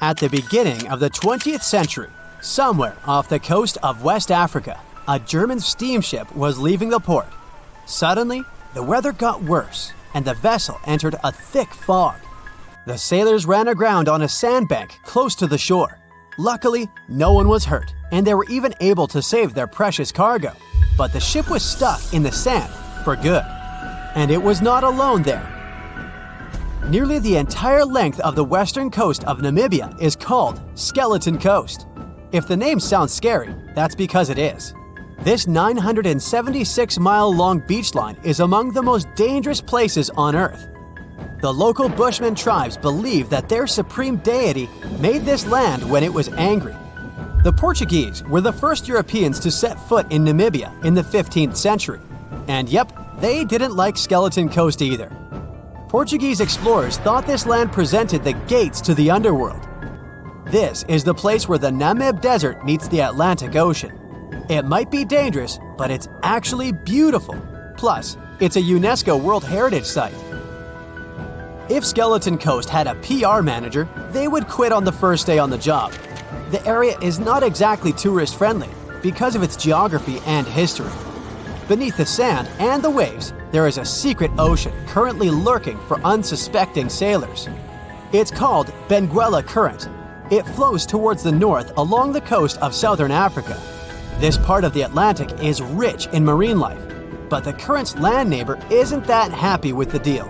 At the beginning of the 20th century, somewhere off the coast of West Africa, a German steamship was leaving the port. Suddenly, the weather got worse, and the vessel entered a thick fog. The sailors ran aground on a sandbank close to the shore. Luckily, no one was hurt, and they were even able to save their precious cargo. But the ship was stuck in the sand for good. And it was not alone there. Nearly the entire length of the western coast of Namibia is called Skeleton Coast. If the name sounds scary, that's because it is. This 976-mile-long beach line is among the most dangerous places on Earth. The local Bushman tribes believe that their supreme deity made this land when it was angry. The Portuguese were the first Europeans to set foot in Namibia in the 15th century. And yep, they didn't like Skeleton Coast either. Portuguese explorers thought this land presented the gates to the underworld. This is the place where the Namib Desert meets the Atlantic Ocean. It might be dangerous, but it's actually beautiful. Plus, it's a UNESCO World Heritage Site. If Skeleton Coast had a PR manager, they would quit on the first day on the job. The area is not exactly tourist-friendly because of its geography and history. Beneath the sand and the waves, there is a secret ocean currently lurking for unsuspecting sailors. It's called Benguela Current. It flows towards the north along the coast of southern Africa. This part of the Atlantic is rich in marine life, but the current's land neighbor isn't that happy with the deal.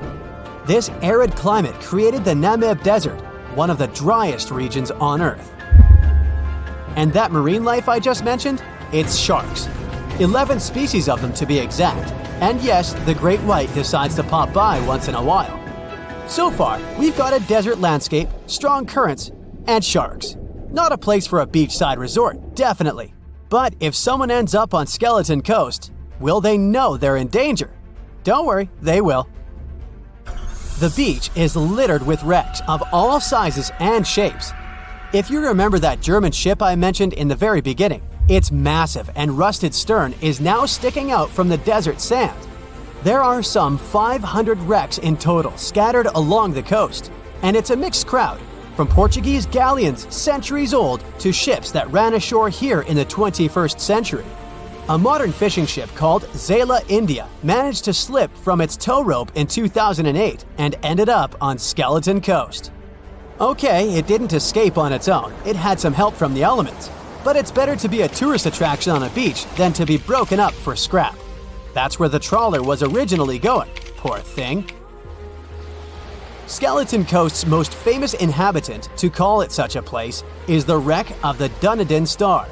This arid climate created the Namib Desert, one of the driest regions on Earth. And that marine life I just mentioned? It's sharks. 11 species of them to be exact. And yes, the great white decides to pop by once in a while. So far, we've got a desert landscape, strong currents, and sharks. Not a place for a beachside resort, definitely. But if someone ends up on Skeleton Coast, will they know they're in danger? Don't worry, they will. The beach is littered with wrecks of all sizes and shapes. If you remember that German ship I mentioned in the very beginning, its massive and rusted stern is now sticking out from the desert sand. There are some 500 wrecks in total scattered along the coast, and it's a mixed crowd, from Portuguese galleons centuries old to ships that ran ashore here in the 21st century. A modern fishing ship called Zela India managed to slip from its tow rope in 2008 and ended up on Skeleton Coast. Okay, it didn't escape on its own, it had some help from the elements. But it's better to be a tourist attraction on a beach than to be broken up for scrap. That's where the trawler was originally going, poor thing. Skeleton Coast's most famous inhabitant, to call it such a place, is the wreck of the Dunedin Star.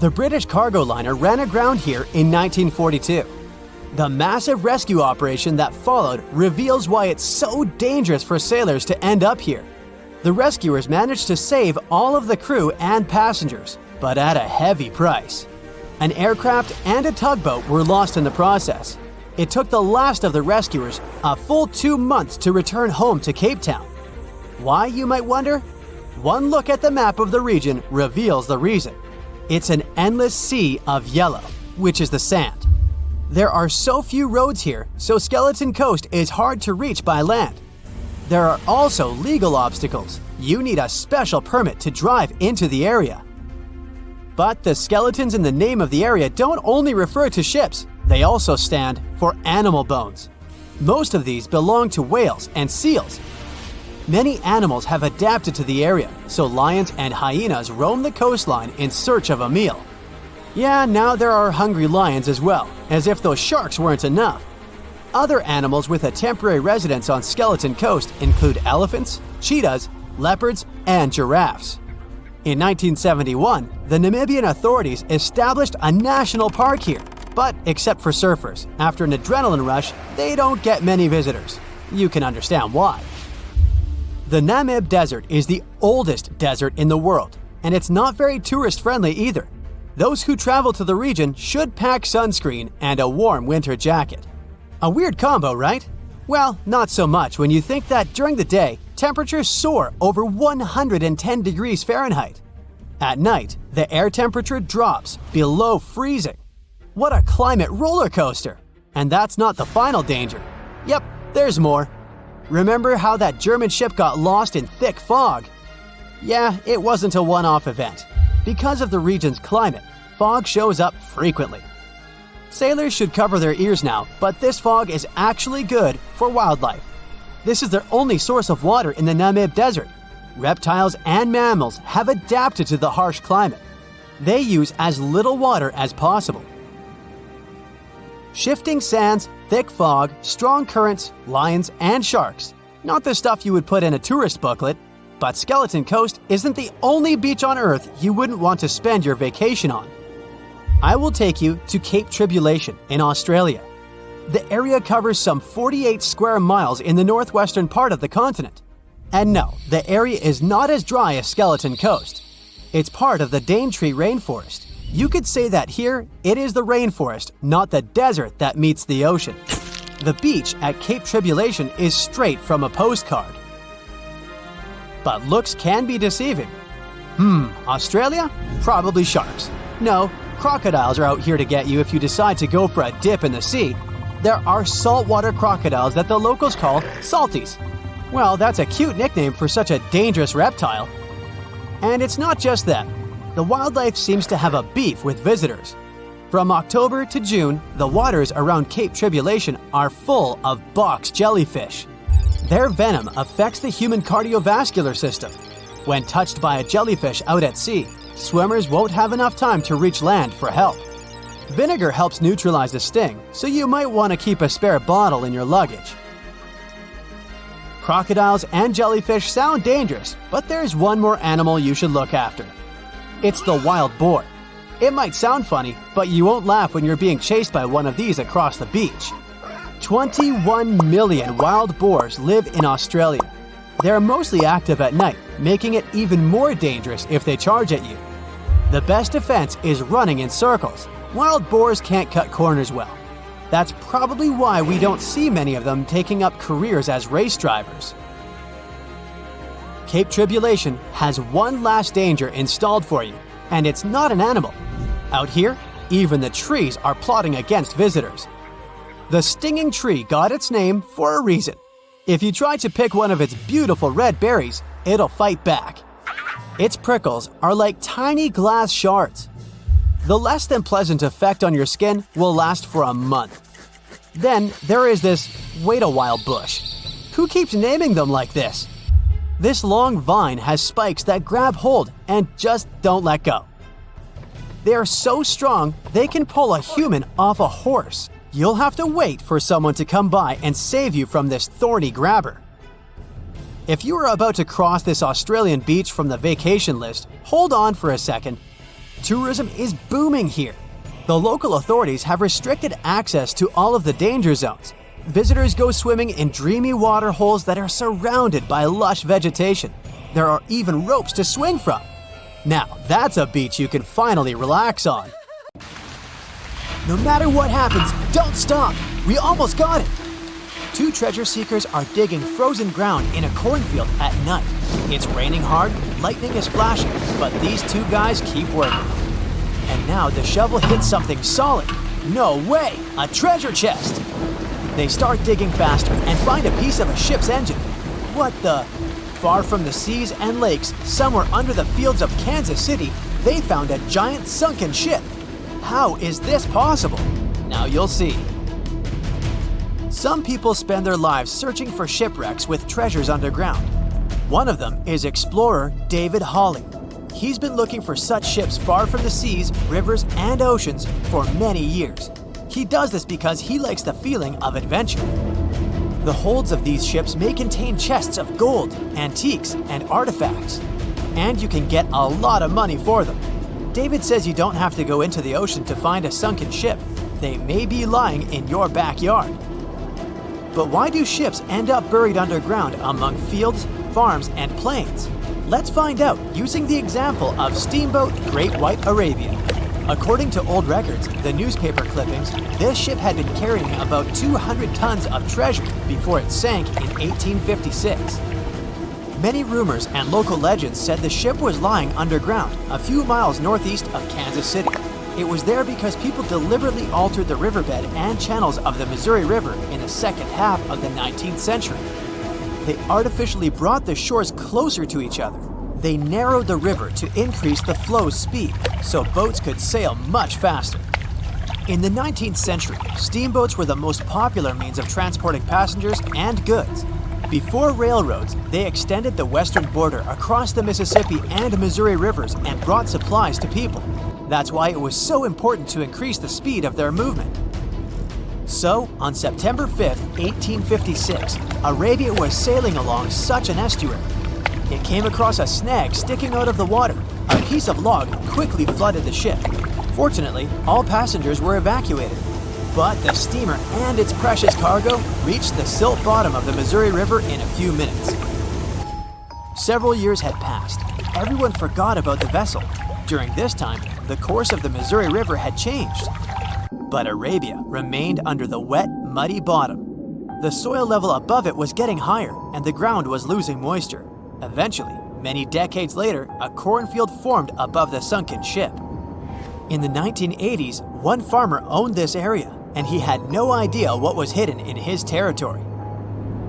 The British cargo liner ran aground here in 1942. The massive rescue operation that followed reveals why it's so dangerous for sailors to end up here. The rescuers managed to save all of the crew and passengers, but at a heavy price. An aircraft and a tugboat were lost in the process. It took the last of the rescuers a full 2 months to return home to Cape Town. Why, you might wonder? One look at the map of the region reveals the reason. It's an endless sea of yellow, which is the sand. There are so few roads here, so Skeleton Coast is hard to reach by land. There are also legal obstacles. You need a special permit to drive into the area. But the skeletons in the name of the area don't only refer to ships, they also stand for animal bones. Most of these belong to whales and seals. Many animals have adapted to the area, so lions and hyenas roam the coastline in search of a meal. Yeah, now there are hungry lions as well, as if those sharks weren't enough. Other animals with a temporary residence on Skeleton Coast include elephants, cheetahs, leopards, and giraffes. In 1971, the Namibian authorities established a national park here, but except for surfers, after an adrenaline rush, they don't get many visitors. You can understand why. The Namib Desert is the oldest desert in the world, and it's not very tourist-friendly either. Those who travel to the region should pack sunscreen and a warm winter jacket. A weird combo, right? Well, not so much when you think that during the day, temperatures soar over 110 degrees Fahrenheit. At night, the air temperature drops below freezing. What a climate roller coaster! And that's not the final danger. Yep, there's more. Remember how that German ship got lost in thick fog? Yeah, it wasn't a one-off event. Because of the region's climate, fog shows up frequently. Sailors should cover their ears now, but this fog is actually good for wildlife. This is their only source of water in the Namib Desert. Reptiles and mammals have adapted to the harsh climate. They use as little water as possible. Shifting sands, thick fog, strong currents, lions, and sharks. Not the stuff you would put in a tourist booklet, but Skeleton Coast isn't the only beach on Earth you wouldn't want to spend your vacation on. I will take you to Cape Tribulation in Australia. The area covers some 48 square miles in the northwestern part of the continent. And no, the area is not as dry as Skeleton Coast. It's part of the Daintree rainforest. You could say that here, it is the rainforest, not the desert that meets the ocean. The beach at Cape Tribulation is straight from a postcard. But looks can be deceiving. Australia? Probably sharks. No, crocodiles are out here to get you if you decide to go for a dip in the sea. There are saltwater crocodiles that the locals call salties. Well, that's a cute nickname for such a dangerous reptile. And it's not just them. The wildlife seems to have a beef with visitors. From October to June, the waters around Cape Tribulation are full of box jellyfish. Their venom affects the human cardiovascular system. When touched by a jellyfish out at sea, swimmers won't have enough time to reach land for help. Vinegar helps neutralize the sting, so you might want to keep a spare bottle in your luggage. Crocodiles and jellyfish sound dangerous, but there's one more animal you should look after. It's the wild boar. It might sound funny, but you won't laugh when you're being chased by one of these across the beach. 21 million wild boars live in Australia. They're mostly active at night, making it even more dangerous if they charge at you. The best defense is running in circles. Wild boars can't cut corners well. That's probably why we don't see many of them taking up careers as race drivers. Cape Tribulation has one last danger installed for you, and it's not an animal. Out here, even the trees are plotting against visitors. The stinging tree got its name for a reason. If you try to pick one of its beautiful red berries, it'll fight back. Its prickles are like tiny glass shards. The less than pleasant effect on your skin will last for a month. Then there is this wait-a-while bush. Who keeps naming them like this? This long vine has spikes that grab hold and just don't let go. They are so strong they can pull a human off a horse. You'll have to wait for someone to come by and save you from this thorny grabber. If you are about to cross this Australian beach from the vacation list, hold on for a second. Tourism is booming here. The local authorities have restricted access to all of the danger zones. Visitors go swimming in dreamy water holes that are surrounded by lush vegetation. There are even ropes to swing from. Now, that's a beach you can finally relax on. No matter what happens, don't stop! We almost got it! Two treasure seekers are digging frozen ground in a cornfield at night. It's raining hard, lightning is flashing, but these two guys keep working. And now the shovel hits something solid. No way! A treasure chest! They start digging faster and find a piece of a ship's engine. What the? Far from the seas and lakes, somewhere under the fields of Kansas City, they found a giant sunken ship. How is this possible? Now you'll see. Some people spend their lives searching for shipwrecks with treasures underground. One of them is explorer David Hawley. He's been looking for such ships far from the seas, rivers, and oceans for many years. He does this because he likes the feeling of adventure. The holds of these ships may contain chests of gold, antiques, and artifacts. And you can get a lot of money for them. David says you don't have to go into the ocean to find a sunken ship. They may be lying in your backyard. But why do ships end up buried underground among fields, farms, and plains? Let's find out using the example of steamboat Great White Arabia. According to old records, the newspaper clippings, this ship had been carrying about 200 tons of treasure before it sank in 1856. Many rumors and local legends said the ship was lying underground a few miles northeast of Kansas City. It was there because people deliberately altered the riverbed and channels of the Missouri River in the second half of the 19th century. They artificially brought the shores closer to each other. They narrowed the river to increase the flow's speed so boats could sail much faster. In the 19th century, steamboats were the most popular means of transporting passengers and goods. Before railroads, they extended the western border across the Mississippi and Missouri rivers and brought supplies to people. That's why it was so important to increase the speed of their movement. So, on September 5, 1856, Arabia was sailing along such an estuary. It came across a snag sticking out of the water. A piece of log quickly flooded the ship. Fortunately, all passengers were evacuated. But the steamer and its precious cargo reached the silt bottom of the Missouri River in a few minutes. Several years had passed. Everyone forgot about the vessel. During this time, the course of the Missouri River had changed. But Arabia remained under the wet, muddy bottom. The soil level above it was getting higher, and the ground was losing moisture. Eventually, many decades later, a cornfield formed above the sunken ship. In the 1980s, one farmer owned this area, and he had no idea what was hidden in his territory.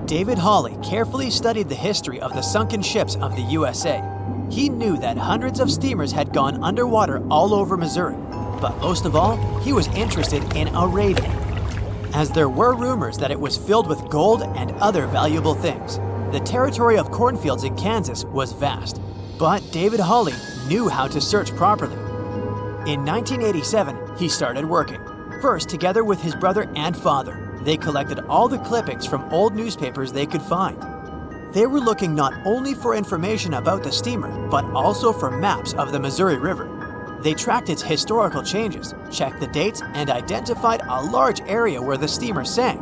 David Hawley carefully studied the history of the sunken ships of the USA. He knew that hundreds of steamers had gone underwater all over Missouri, but most of all, he was interested in Arabia, as there were rumors that it was filled with gold and other valuable things. The territory of cornfields in Kansas was vast, but David Hawley knew how to search properly. In 1987, he started working. First, together with his brother and father, they collected all the clippings from old newspapers they could find. They were looking not only for information about the steamer, but also for maps of the Missouri River. They tracked its historical changes, checked the dates, and identified a large area where the steamer sank.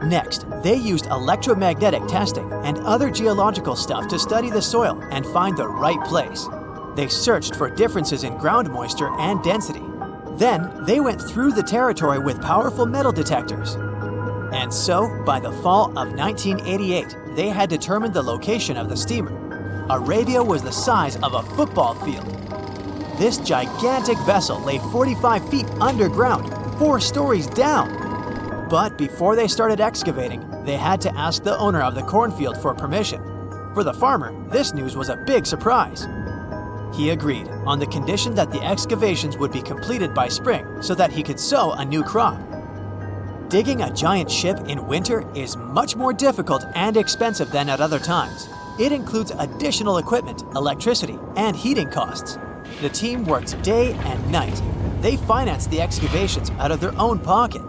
Next, they used electromagnetic testing and other geological stuff to study the soil and find the right place. They searched for differences in ground moisture and density. Then, they went through the territory with powerful metal detectors. And so, by the fall of 1988, they had determined the location of the steamer. Arabia was the size of a football field. This gigantic vessel lay 45 feet underground, 4 stories down. But before they started excavating, they had to ask the owner of the cornfield for permission. For the farmer, this news was a big surprise. He agreed, on the condition that the excavations would be completed by spring so that he could sow a new crop. Digging a giant ship in winter is much more difficult and expensive than at other times. It includes additional equipment, electricity, and heating costs. The team worked day and night. They financed the excavations out of their own pocket.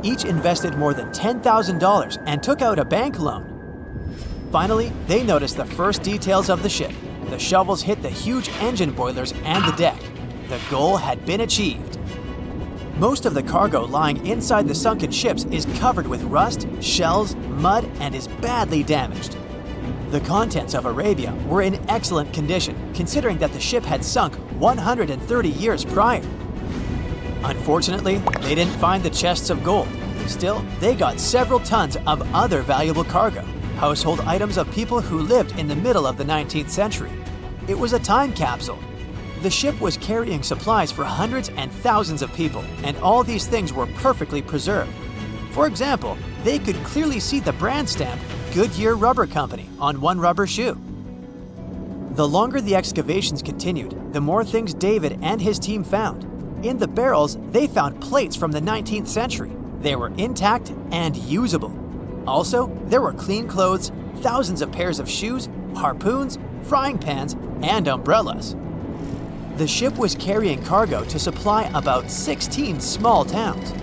Each invested more than $10,000 and took out a bank loan. Finally, they noticed the first details of the ship. The shovels hit the huge engine boilers and the deck. The goal had been achieved. Most of the cargo lying inside the sunken ships is covered with rust, shells, mud, and is badly damaged. The contents of Arabia were in excellent condition, considering that the ship had sunk 130 years prior. Unfortunately, they didn't find the chests of gold. Still, they got several tons of other valuable cargo, household items of people who lived in the middle of the 19th century. It was a time capsule. The ship was carrying supplies for hundreds and thousands of people, and all these things were perfectly preserved. For example, they could clearly see the brand stamp Goodyear Rubber Company on one rubber shoe. The longer the excavations continued, the more things David and his team found. In the barrels, they found plates from the 19th century. They were intact and usable. Also, there were clean clothes, thousands of pairs of shoes, harpoons, frying pans, and umbrellas. The ship was carrying cargo to supply about 16 small towns.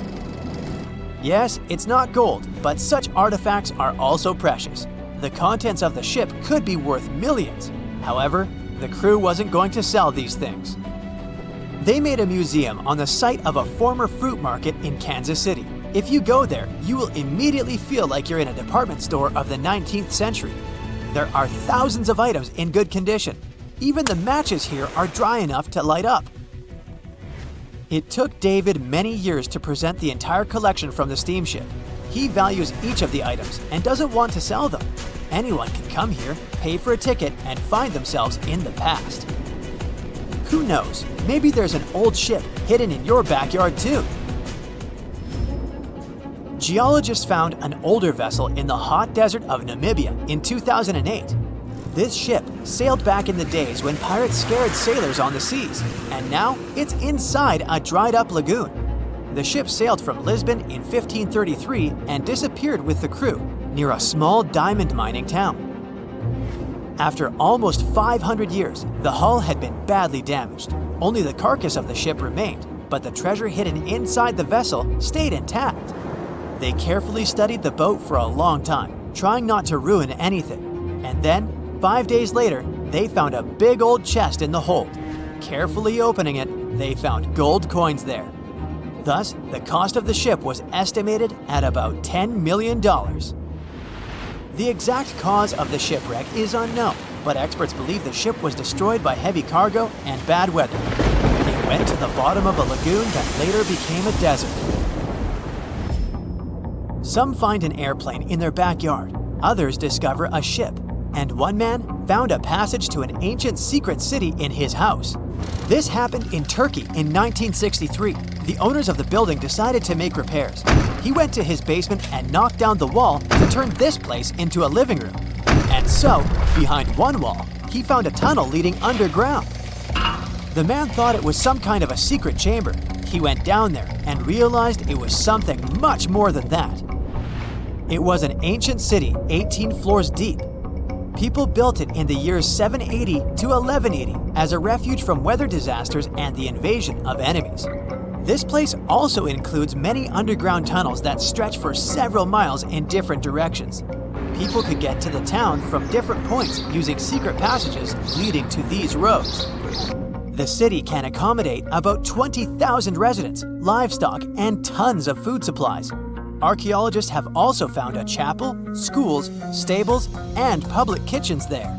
Yes, it's not gold, but such artifacts are also precious. The contents of the ship could be worth millions. However, the crew wasn't going to sell these things. They made a museum on the site of a former fruit market in Kansas City. If you go there, you will immediately feel like you're in a department store of the 19th century. There are thousands of items in good condition. Even the matches here are dry enough to light up. It took David many years to present the entire collection from the steamship. He values each of the items and doesn't want to sell them. Anyone can come here, pay for a ticket, and find themselves in the past. Who knows, maybe there's an old ship hidden in your backyard too. Geologists found an older vessel in the hot desert of Namibia in 2008. This ship sailed back in the days when pirates scared sailors on the seas, and now it's inside a dried-up lagoon. The ship sailed from Lisbon in 1533 and disappeared with the crew near a small diamond mining town. After almost 500 years, the hull had been badly damaged. Only the carcass of the ship remained, but the treasure hidden inside the vessel stayed intact. They carefully studied the boat for a long time, trying not to ruin anything. And then, 5 days later, they found a big old chest in the hold. Carefully opening it, they found gold coins there. Thus, the cost of the ship was estimated at about $10 million. The exact cause of the shipwreck is unknown, but experts believe the ship was destroyed by heavy cargo and bad weather. It went to the bottom of a lagoon that later became a desert. Some find an airplane in their backyard, others discover a ship, and one man found a passage to an ancient secret city in his house. This happened in Turkey in 1963. The owners of the building decided to make repairs. He went to his basement and knocked down the wall to turn this place into a living room. And so, behind one wall, he found a tunnel leading underground. The man thought it was some kind of a secret chamber. He went down there and realized it was something much more than that. It was an ancient city 18 floors deep. People built it in the years 780 to 1180 as a refuge from weather disasters and the invasion of enemies. This place also includes many underground tunnels that stretch for several miles in different directions. People could get to the town from different points using secret passages leading to these roads. The city can accommodate about 20,000 residents, livestock, and tons of food supplies. Archaeologists have also found a chapel, schools, stables, and public kitchens there.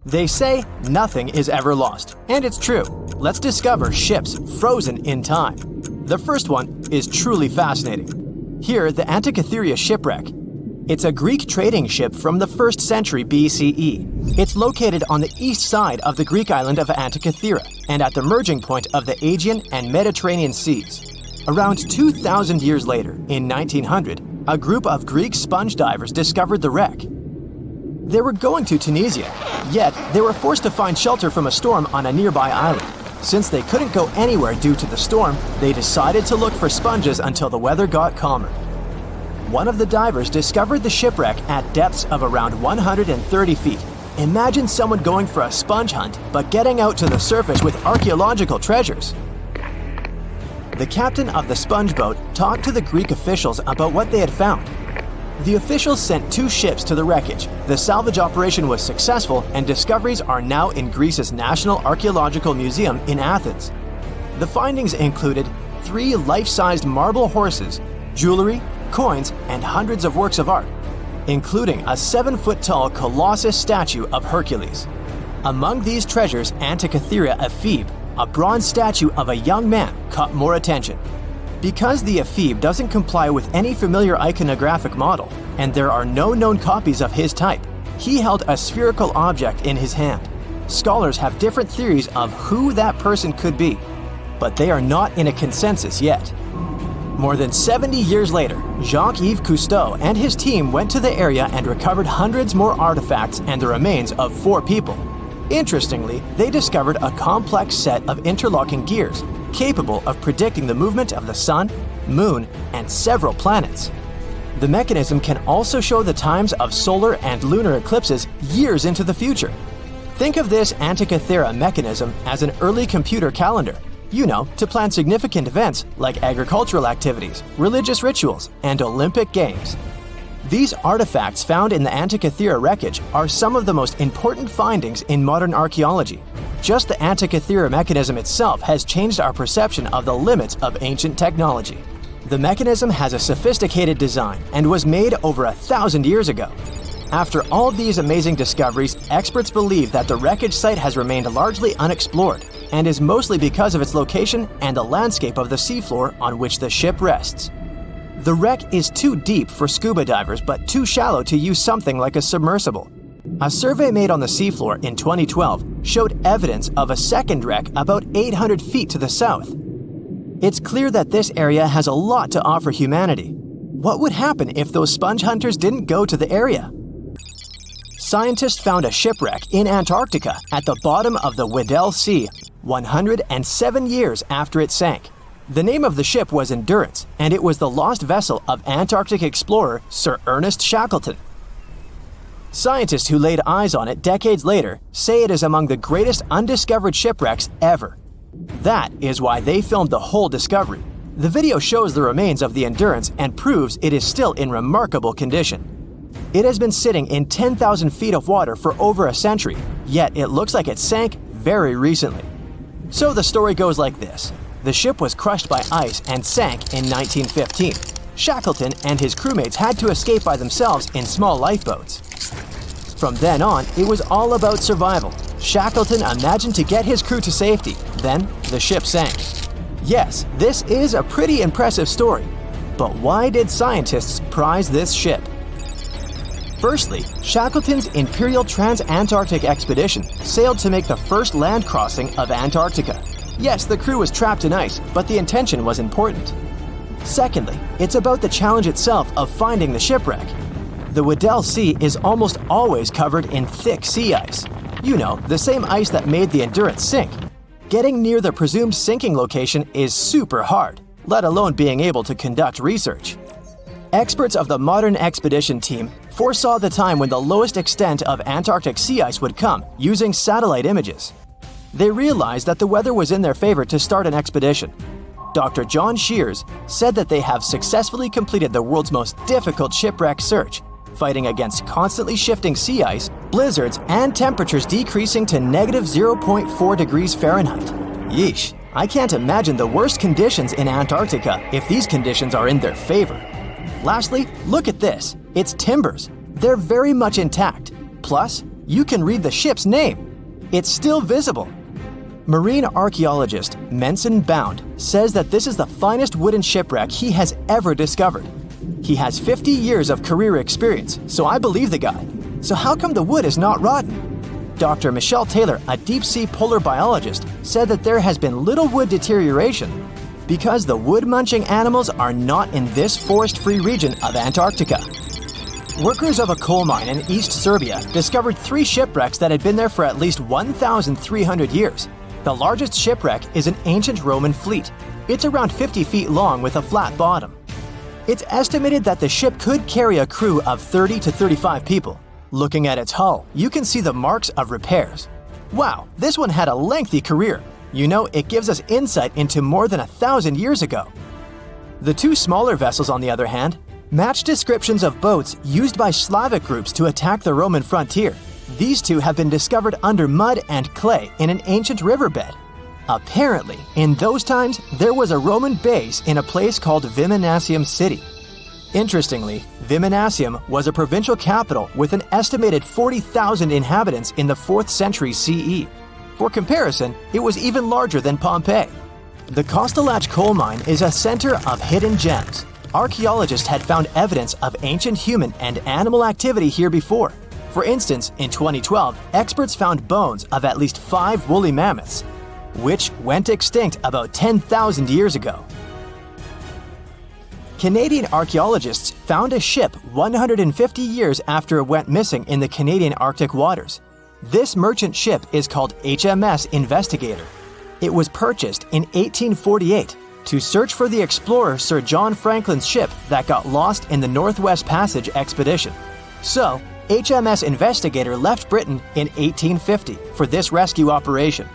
They say nothing is ever lost, and it's true. Let's discover ships frozen in time. The first one is truly fascinating. Here, the Antikythera shipwreck. It's a Greek trading ship from the 1st century BCE. It's located on the east side of the Greek island of Antikythera and at the merging point of the Aegean and Mediterranean seas. Around 2,000 years later, in 1900, a group of Greek sponge divers discovered the wreck. They were going to Tunisia, yet they were forced to find shelter from a storm on a nearby island. Since they couldn't go anywhere due to the storm, they decided to look for sponges until the weather got calmer. One of the divers discovered the shipwreck at depths of around 130 feet. Imagine someone going for a sponge hunt, but getting out to the surface with archaeological treasures. The captain of the sponge boat talked to the Greek officials about what they had found. The officials sent 2 ships to the wreckage. The salvage operation was successful, and discoveries are now in Greece's National Archaeological Museum in Athens. The findings included 3 life-sized marble horses, jewelry, coins, and hundreds of works of art, including a 7-foot-tall colossus statue of Hercules. Among these treasures, Antikythera ephebe, a bronze statue of a young man, caught more attention. Because the ephebe doesn't comply with any familiar iconographic model, and there are no known copies of his type, he held a spherical object in his hand. Scholars have different theories of who that person could be, but they are not in a consensus yet. More than 70 years later, Jacques-Yves Cousteau and his team went to the area and recovered hundreds more artifacts and the remains of 4 people. Interestingly, they discovered a complex set of interlocking gears, capable of predicting the movement of the sun, moon, and several planets. The mechanism can also show the times of solar and lunar eclipses years into the future. Think of this Antikythera mechanism as an early computer calendar, to plan significant events like agricultural activities, religious rituals, and Olympic Games. These artifacts found in the Antikythera wreckage are some of the most important findings in modern archaeology. Just the Antikythera mechanism itself has changed our perception of the limits of ancient technology. The mechanism has a sophisticated design and was made over 1,000 years ago. After all these amazing discoveries, experts believe that the wreckage site has remained largely unexplored and is mostly because of its location and the landscape of the seafloor on which the ship rests. The wreck is too deep for scuba divers but too shallow to use something like a submersible. A survey made on the seafloor in 2012 showed evidence of a second wreck about 800 feet to the south. It's clear that this area has a lot to offer humanity. what would happen if those sponge hunters didn't go to the area? Scientists found a shipwreck in Antarctica at the bottom of the Weddell Sea 107 years after it sank. The name of the ship was Endurance, and it was the lost vessel of Antarctic explorer Sir Ernest Shackleton. Scientists who laid eyes on it decades later say it is among the greatest undiscovered shipwrecks ever. That is why they filmed the whole discovery. The video shows the remains of the Endurance and proves it is still in remarkable condition. It has been sitting in 10,000 feet of water for over a century, yet it looks like it sank very recently. So the story goes like this. The ship was crushed by ice and sank in 1915. Shackleton and his crewmates had to escape by themselves in small lifeboats. From then on, it was all about survival. Shackleton imagined to get his crew to safety. Then, the ship sank. Yes, this is a pretty impressive story. But why did scientists prize this ship? Firstly, Shackleton's Imperial Trans-Antarctic Expedition sailed to make the first land crossing of Antarctica. Yes, the crew was trapped in ice, but the intention was important. Secondly, it's about the challenge itself of finding the shipwreck. The Weddell Sea is almost always covered in thick sea ice. You know, the same ice that made the Endurance sink. Getting near the presumed sinking location is super hard, let alone being able to conduct research. Experts of the modern expedition team foresaw the time when the lowest extent of Antarctic sea ice would come using satellite images. They realized that the weather was in their favor to start an expedition. Dr. John Shears said that they have successfully completed the world's most difficult shipwreck search, fighting against constantly shifting sea ice, blizzards, and temperatures decreasing to negative 0.4 degrees Fahrenheit. Yeesh, I can't imagine the worst conditions in Antarctica if these conditions are in their favor. Lastly, look at this. It's timbers. They're very much intact. Plus, you can read the ship's name. It's still visible. Marine archaeologist Menson Bound says that this is the finest wooden shipwreck he has ever discovered. He has 50 years of career experience, so I believe the guy. So how come the wood is not rotten? Dr. Michelle Taylor, a deep-sea polar biologist, said that there has been little wood deterioration because the wood-munching animals are not in this forest-free region of Antarctica. Workers of a coal mine in East Serbia discovered 3 shipwrecks that had been there for at least 1,300 years. The largest shipwreck is an ancient Roman fleet. It's around 50 feet long with a flat bottom. It's estimated that the ship could carry a crew of 30 to 35 people. Looking at its hull, you can see the marks of repairs. Wow, this one had a lengthy career. You know, it gives us insight into more than 1,000 years ago. The 2 smaller vessels, on the other hand, match descriptions of boats used by Slavic groups to attack the Roman frontier. These 2 have been discovered under mud and clay in an ancient riverbed. Apparently, in those times, there was a Roman base in a place called Viminacium City. Interestingly, Viminacium was a provincial capital with an estimated 40,000 inhabitants in the 4th century CE. For comparison, it was even larger than Pompeii. The Kostelach coal mine is a center of hidden gems. Archaeologists had found evidence of ancient human and animal activity here before. For instance, in 2012, experts found bones of at least 5 woolly mammoths, which went extinct about 10,000 years ago. Canadian archaeologists found a ship 150 years after it went missing in the Canadian Arctic waters. This merchant ship is called HMS Investigator. It was purchased in 1848 to search for the explorer Sir John Franklin's ship that got lost in the Northwest Passage expedition. So, HMS Investigator left Britain in 1850 for this rescue operation.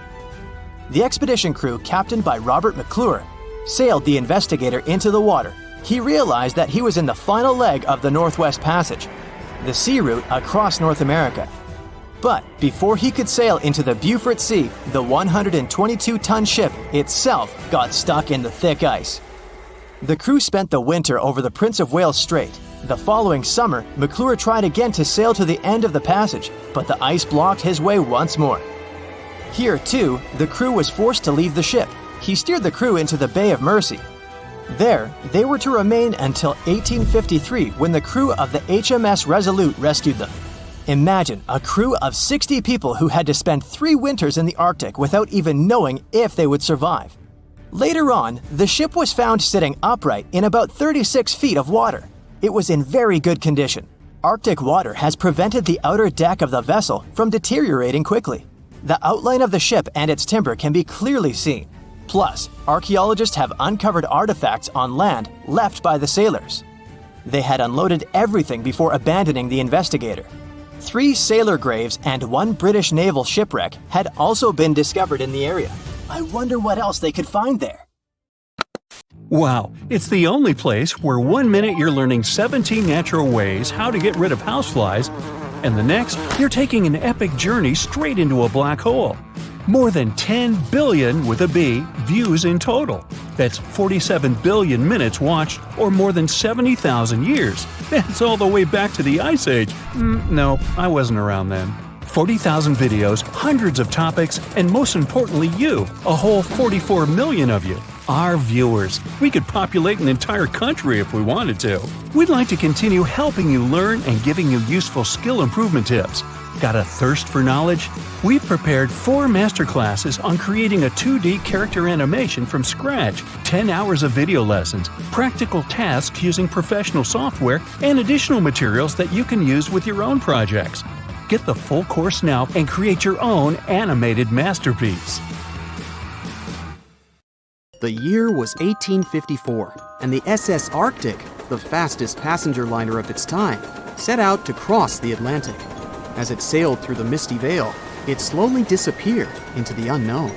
The expedition crew, captained by Robert McClure, sailed the Investigator into the water. He realized that he was in the final leg of the Northwest Passage, the sea route across North America. But before he could sail into the Beaufort Sea, the 122-ton ship itself got stuck in the thick ice. The crew spent the winter over the Prince of Wales Strait. The following summer, McClure tried again to sail to the end of the passage, but the ice blocked his way once more. Here, too, the crew was forced to leave the ship. He steered the crew into the Bay of Mercy. There, they were to remain until 1853 when the crew of the HMS Resolute rescued them. Imagine a crew of 60 people who had to spend 3 winters in the Arctic without even knowing if they would survive. Later on, the ship was found sitting upright in about 36 feet of water. It was in very good condition. Arctic water has prevented the outer deck of the vessel from deteriorating quickly. The outline of the ship and its timber can be clearly seen. Plus, archaeologists have uncovered artifacts on land left by the sailors. They had unloaded everything before abandoning the Investigator. 3 sailor graves and 1 British naval shipwreck had also been discovered in the area. I wonder what else they could find there. Wow, it's the only place where 1 minute you're learning 17 natural ways how to get rid of houseflies, and the next, you're taking an epic journey straight into a black hole. More than 10 billion with a B views in total. That's 47 billion minutes watched, or more than 70,000 years. That's all the way back to the Ice Age. No, I wasn't around then. 40,000 videos, hundreds of topics, and most importantly you, a whole 44 million of you. Our viewers. We could populate an entire country if we wanted to. We'd like to continue helping you learn and giving you useful skill improvement tips. Got a thirst for knowledge? We've prepared 4 masterclasses on creating a 2D character animation from scratch, 10 hours of video lessons, practical tasks using professional software, and additional materials that you can use with your own projects. Get the full course now and create your own animated masterpiece. The year was 1854, and the SS Arctic, the fastest passenger liner of its time, set out to cross the Atlantic. As it sailed through the misty veil, it slowly disappeared into the unknown.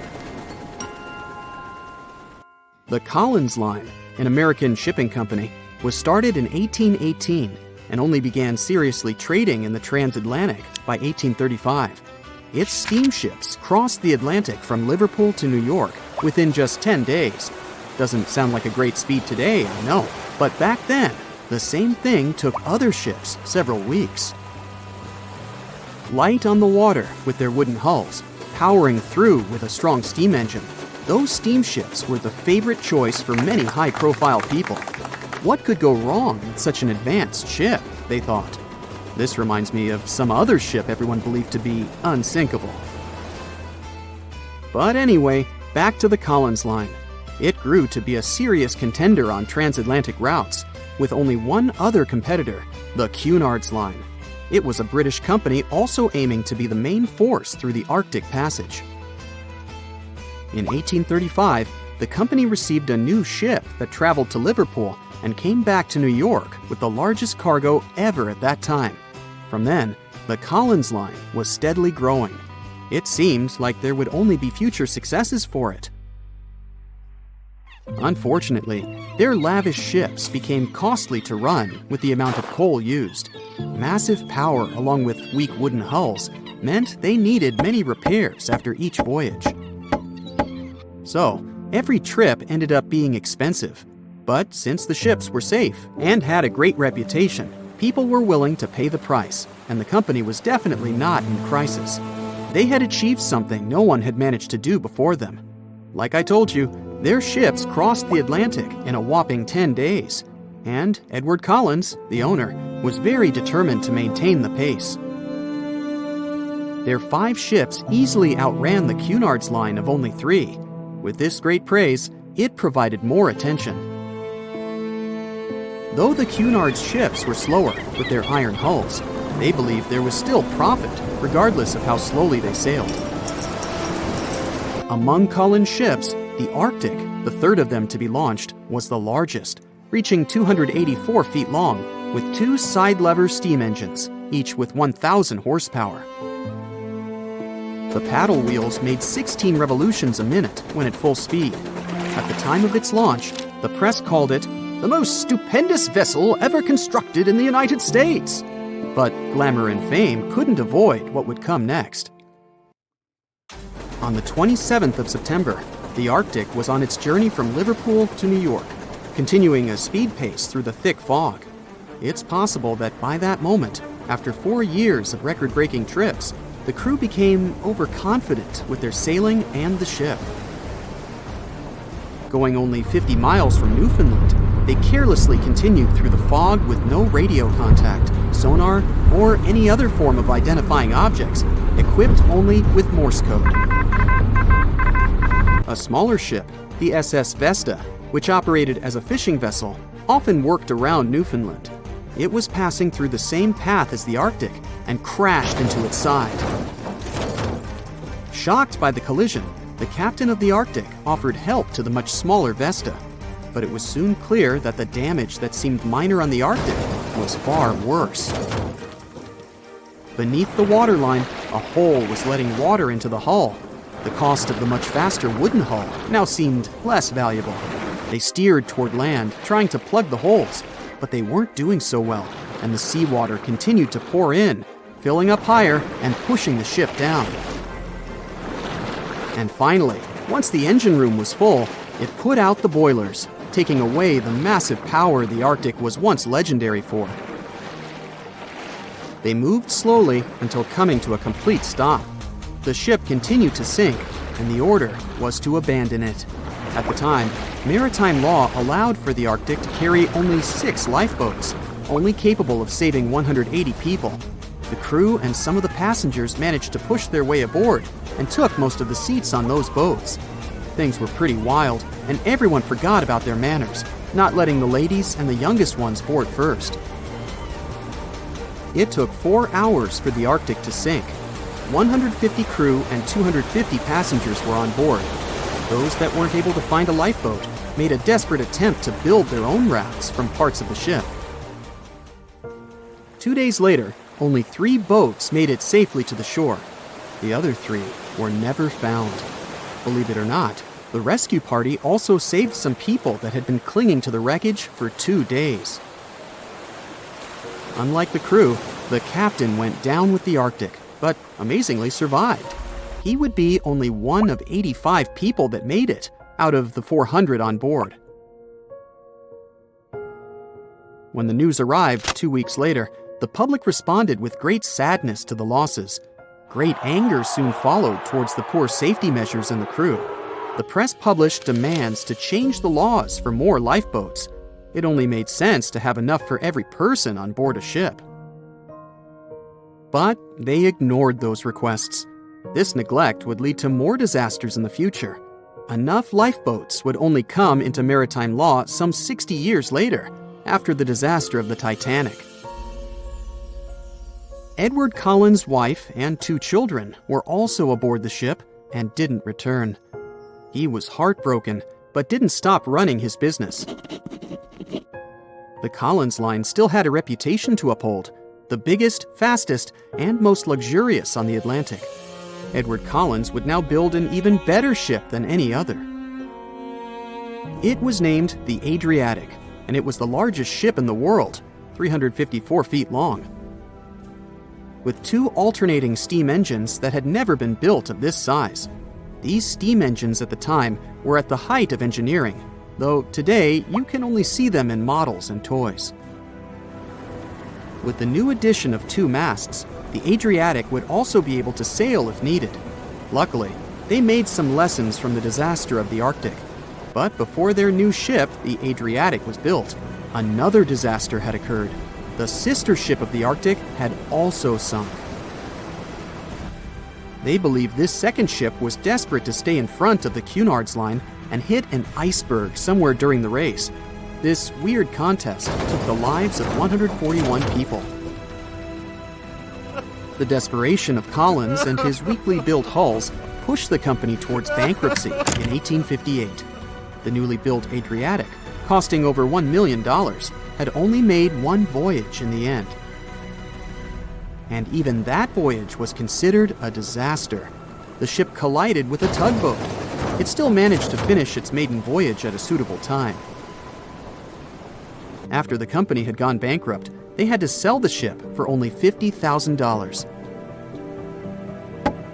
The Collins Line, an American shipping company, was started in 1818 and only began seriously trading in the transatlantic by 1835. Its steamships crossed the Atlantic from Liverpool to New York within just 10 days. Doesn't sound like a great speed today, I know, but back then, the same thing took other ships several weeks. Light on the water with their wooden hulls, powering through with a strong steam engine, those steamships were the favorite choice for many high-profile people. What could go wrong with such an advanced ship, they thought. This reminds me of some other ship everyone believed to be unsinkable. But anyway, back to the Collins Line. It grew to be a serious contender on transatlantic routes, with only one other competitor, the Cunard's Line. It was a British company also aiming to be the main force through the Arctic Passage. In 1835, the company received a new ship that traveled to Liverpool and came back to New York with the largest cargo ever at that time. From then, the Collins Line was steadily growing. It seemed like there would only be future successes for it. Unfortunately, their lavish ships became costly to run with the amount of coal used. Massive power along with weak wooden hulls meant they needed many repairs after each voyage. So, every trip ended up being expensive. But since the ships were safe and had a great reputation, people were willing to pay the price, and the company was definitely not in crisis. They had achieved something no one had managed to do before them. Like I told you, their ships crossed the Atlantic in a whopping 10 days, and Edward Collins, the owner, was very determined to maintain the pace. Their 5 ships easily outran the Cunard's Line of only 3. With this great praise, it provided more attention. Though the Cunard's ships were slower with their iron hulls, they believed there was still profit, regardless of how slowly they sailed. Among Collins' ships, the Arctic, the third of them to be launched, was the largest, reaching 284 feet long, with 2 side-lever steam engines, each with 1,000 horsepower. The paddle wheels made 16 revolutions a minute when at full speed. At the time of its launch, the press called it the most stupendous vessel ever constructed in the United States. But glamour and fame couldn't avoid what would come next. On the 27th of September, the Arctic was on its journey from Liverpool to New York, continuing a speed pace through the thick fog. It's possible that by that moment, after 4 years of record-breaking trips, the crew became overconfident with their sailing and the ship. Going only 50 miles from Newfoundland, they carelessly continued through the fog with no radio contact, sonar, or any other form of identifying objects, equipped only with Morse code. A smaller ship, the SS Vesta, which operated as a fishing vessel, often worked around Newfoundland. It was passing through the same path as the Arctic and crashed into its side. Shocked by the collision, the captain of the Arctic offered help to the much smaller Vesta, but it was soon clear that the damage that seemed minor on the Arctic was far worse. Beneath the waterline, a hole was letting water into the hull. The cost of the much faster wooden hull now seemed less valuable. They steered toward land, trying to plug the holes, but they weren't doing so well, and the seawater continued to pour in, filling up higher and pushing the ship down. And finally, once the engine room was full, it put out the boilers, taking away the massive power the Arctic was once legendary for. They moved slowly until coming to a complete stop. The ship continued to sink, and the order was to abandon it. At the time, maritime law allowed for the Arctic to carry only 6 lifeboats, only capable of saving 180 people. The crew and some of the passengers managed to push their way aboard and took most of the seats on those boats. Things were pretty wild, and everyone forgot about their manners, not letting the ladies and the youngest ones board first. It took 4 hours for the Arctic to sink. 150 crew and 250 passengers were on board. Those that weren't able to find a lifeboat made a desperate attempt to build their own rafts from parts of the ship. 2 days later, only 3 boats made it safely to the shore. The other 3 were never found. Believe it or not, the rescue party also saved some people that had been clinging to the wreckage for 2 days. Unlike the crew, the captain went down with the Arctic, but amazingly survived. He would be only one of 85 people that made it, out of the 400 on board. When the news arrived 2 weeks later, the public responded with great sadness to the losses. Great anger soon followed towards the poor safety measures in the crew. The press published demands to change the laws for more lifeboats. It only made sense to have enough for every person on board a ship. But they ignored those requests. This neglect would lead to more disasters in the future. Enough lifeboats would only come into maritime law some 60 years later, after the disaster of the Titanic. Edward Collins' wife and 2 children were also aboard the ship and didn't return. He was heartbroken, but didn't stop running his business. The Collins line still had a reputation to uphold, the biggest, fastest, and most luxurious on the Atlantic. Edward Collins would now build an even better ship than any other. It was named the Adriatic, and it was the largest ship in the world, 354 feet long. With 2 alternating steam engines that had never been built of this size. These steam engines at the time were at the height of engineering, though today you can only see them in models and toys. With the new addition of 2 masts, the Adriatic would also be able to sail if needed. Luckily, they made some lessons from the disaster of the Arctic. But before their new ship, the Adriatic, was built, another disaster had occurred. The sister ship of the Arctic had also sunk. They believed this second ship was desperate to stay in front of the Cunard's line and hit an iceberg somewhere during the race. This weird contest took the lives of 141 people. The desperation of Collins and his weakly built hulls pushed the company towards bankruptcy in 1858. The newly built Adriatic, costing over $1 million, had only made 1 voyage in the end. And even that voyage was considered a disaster. The ship collided with a tugboat. It still managed to finish its maiden voyage at a suitable time. After the company had gone bankrupt, they had to sell the ship for only $50,000.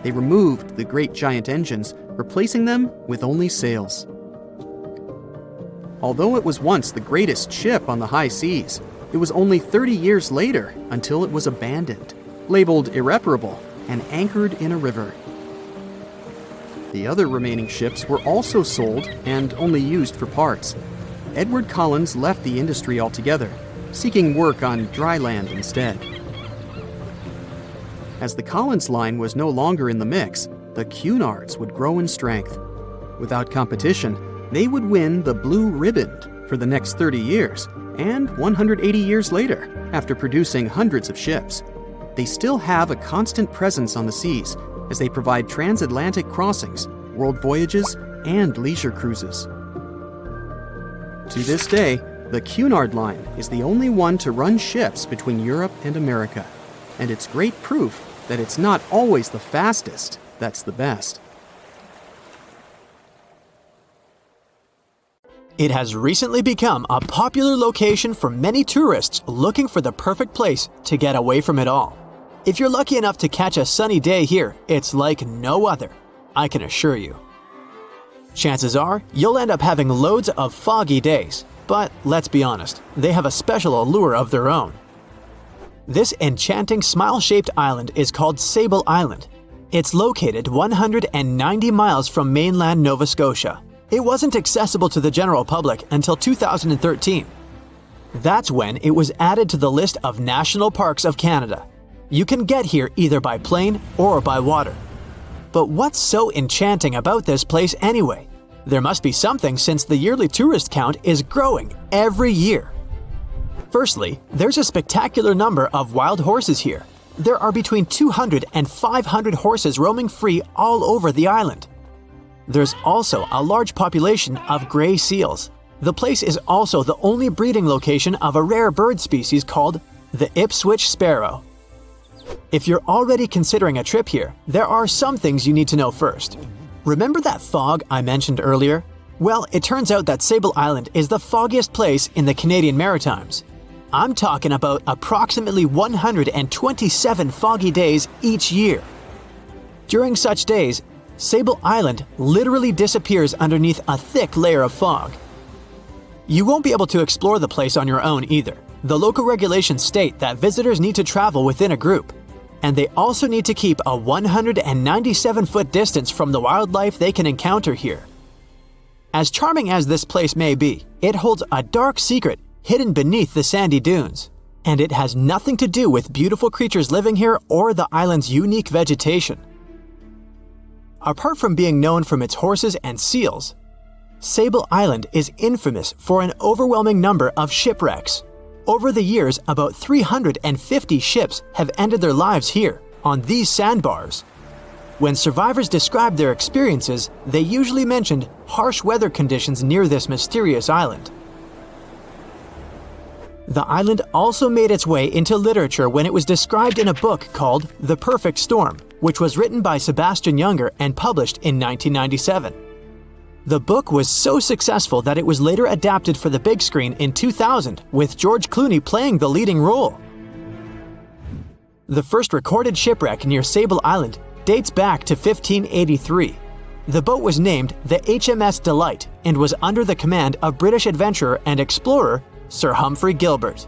They removed the great giant engines, replacing them with only sails. Although it was once the greatest ship on the high seas, it was only 30 years later until it was abandoned, labeled irreparable, and anchored in a river. The other remaining ships were also sold and only used for parts. Edward Collins left the industry altogether, seeking work on dry land instead. As the Collins line was no longer in the mix, the Cunards would grow in strength. Without competition, they would win the Blue Riband, for the next 30 years, and 180 years later, after producing hundreds of ships. They still have a constant presence on the seas as they provide transatlantic crossings, world voyages, and leisure cruises. To this day, the Cunard Line is the only one to run ships between Europe and America, and it's great proof that it's not always the fastest that's the best. It has recently become a popular location for many tourists looking for the perfect place to get away from it all. If you're lucky enough to catch a sunny day here, it's like no other, I can assure you. Chances are, you'll end up having loads of foggy days, but let's be honest, they have a special allure of their own. This enchanting smile-shaped island is called Sable Island. It's located 190 miles from mainland Nova Scotia. It wasn't accessible to the general public until 2013. That's when it was added to the list of National Parks of Canada. You can get here either by plane or by water. But what's so enchanting about this place anyway? There must be something since the yearly tourist count is growing every year. Firstly, there's a spectacular number of wild horses here. There are between 200 and 500 horses roaming free all over the island. There's also a large population of gray seals. The place is also the only breeding location of a rare bird species called the Ipswich sparrow. If you're already considering a trip here, there are some things you need to know first. Remember that fog I mentioned earlier? Well, it turns out that Sable Island is the foggiest place in the Canadian Maritimes. I'm talking about approximately 127 foggy days each year. During such days, Sable Island literally disappears underneath a thick layer of fog. You won't be able to explore the place on your own either. The local regulations state that visitors need to travel within a group, and they also need to keep a 197-foot distance from the wildlife they can encounter here. As charming as this place may be, it holds a dark secret hidden beneath the sandy dunes, and it has nothing to do with beautiful creatures living here or the island's unique vegetation. Apart from being known from its horses and seals, Sable Island is infamous for an overwhelming number of shipwrecks. Over the years, about 350 ships have ended their lives here, on these sandbars. When survivors described their experiences, they usually mentioned harsh weather conditions near this mysterious island. The island also made its way into literature when it was described in a book called The Perfect Storm, which was written by Sebastian Junger and published in 1997. The book was so successful that it was later adapted for the big screen in 2000, with George Clooney playing the leading role. The first recorded shipwreck near Sable Island dates back to 1583. The boat was named the HMS Delight and was under the command of British adventurer and explorer Sir Humphrey Gilbert.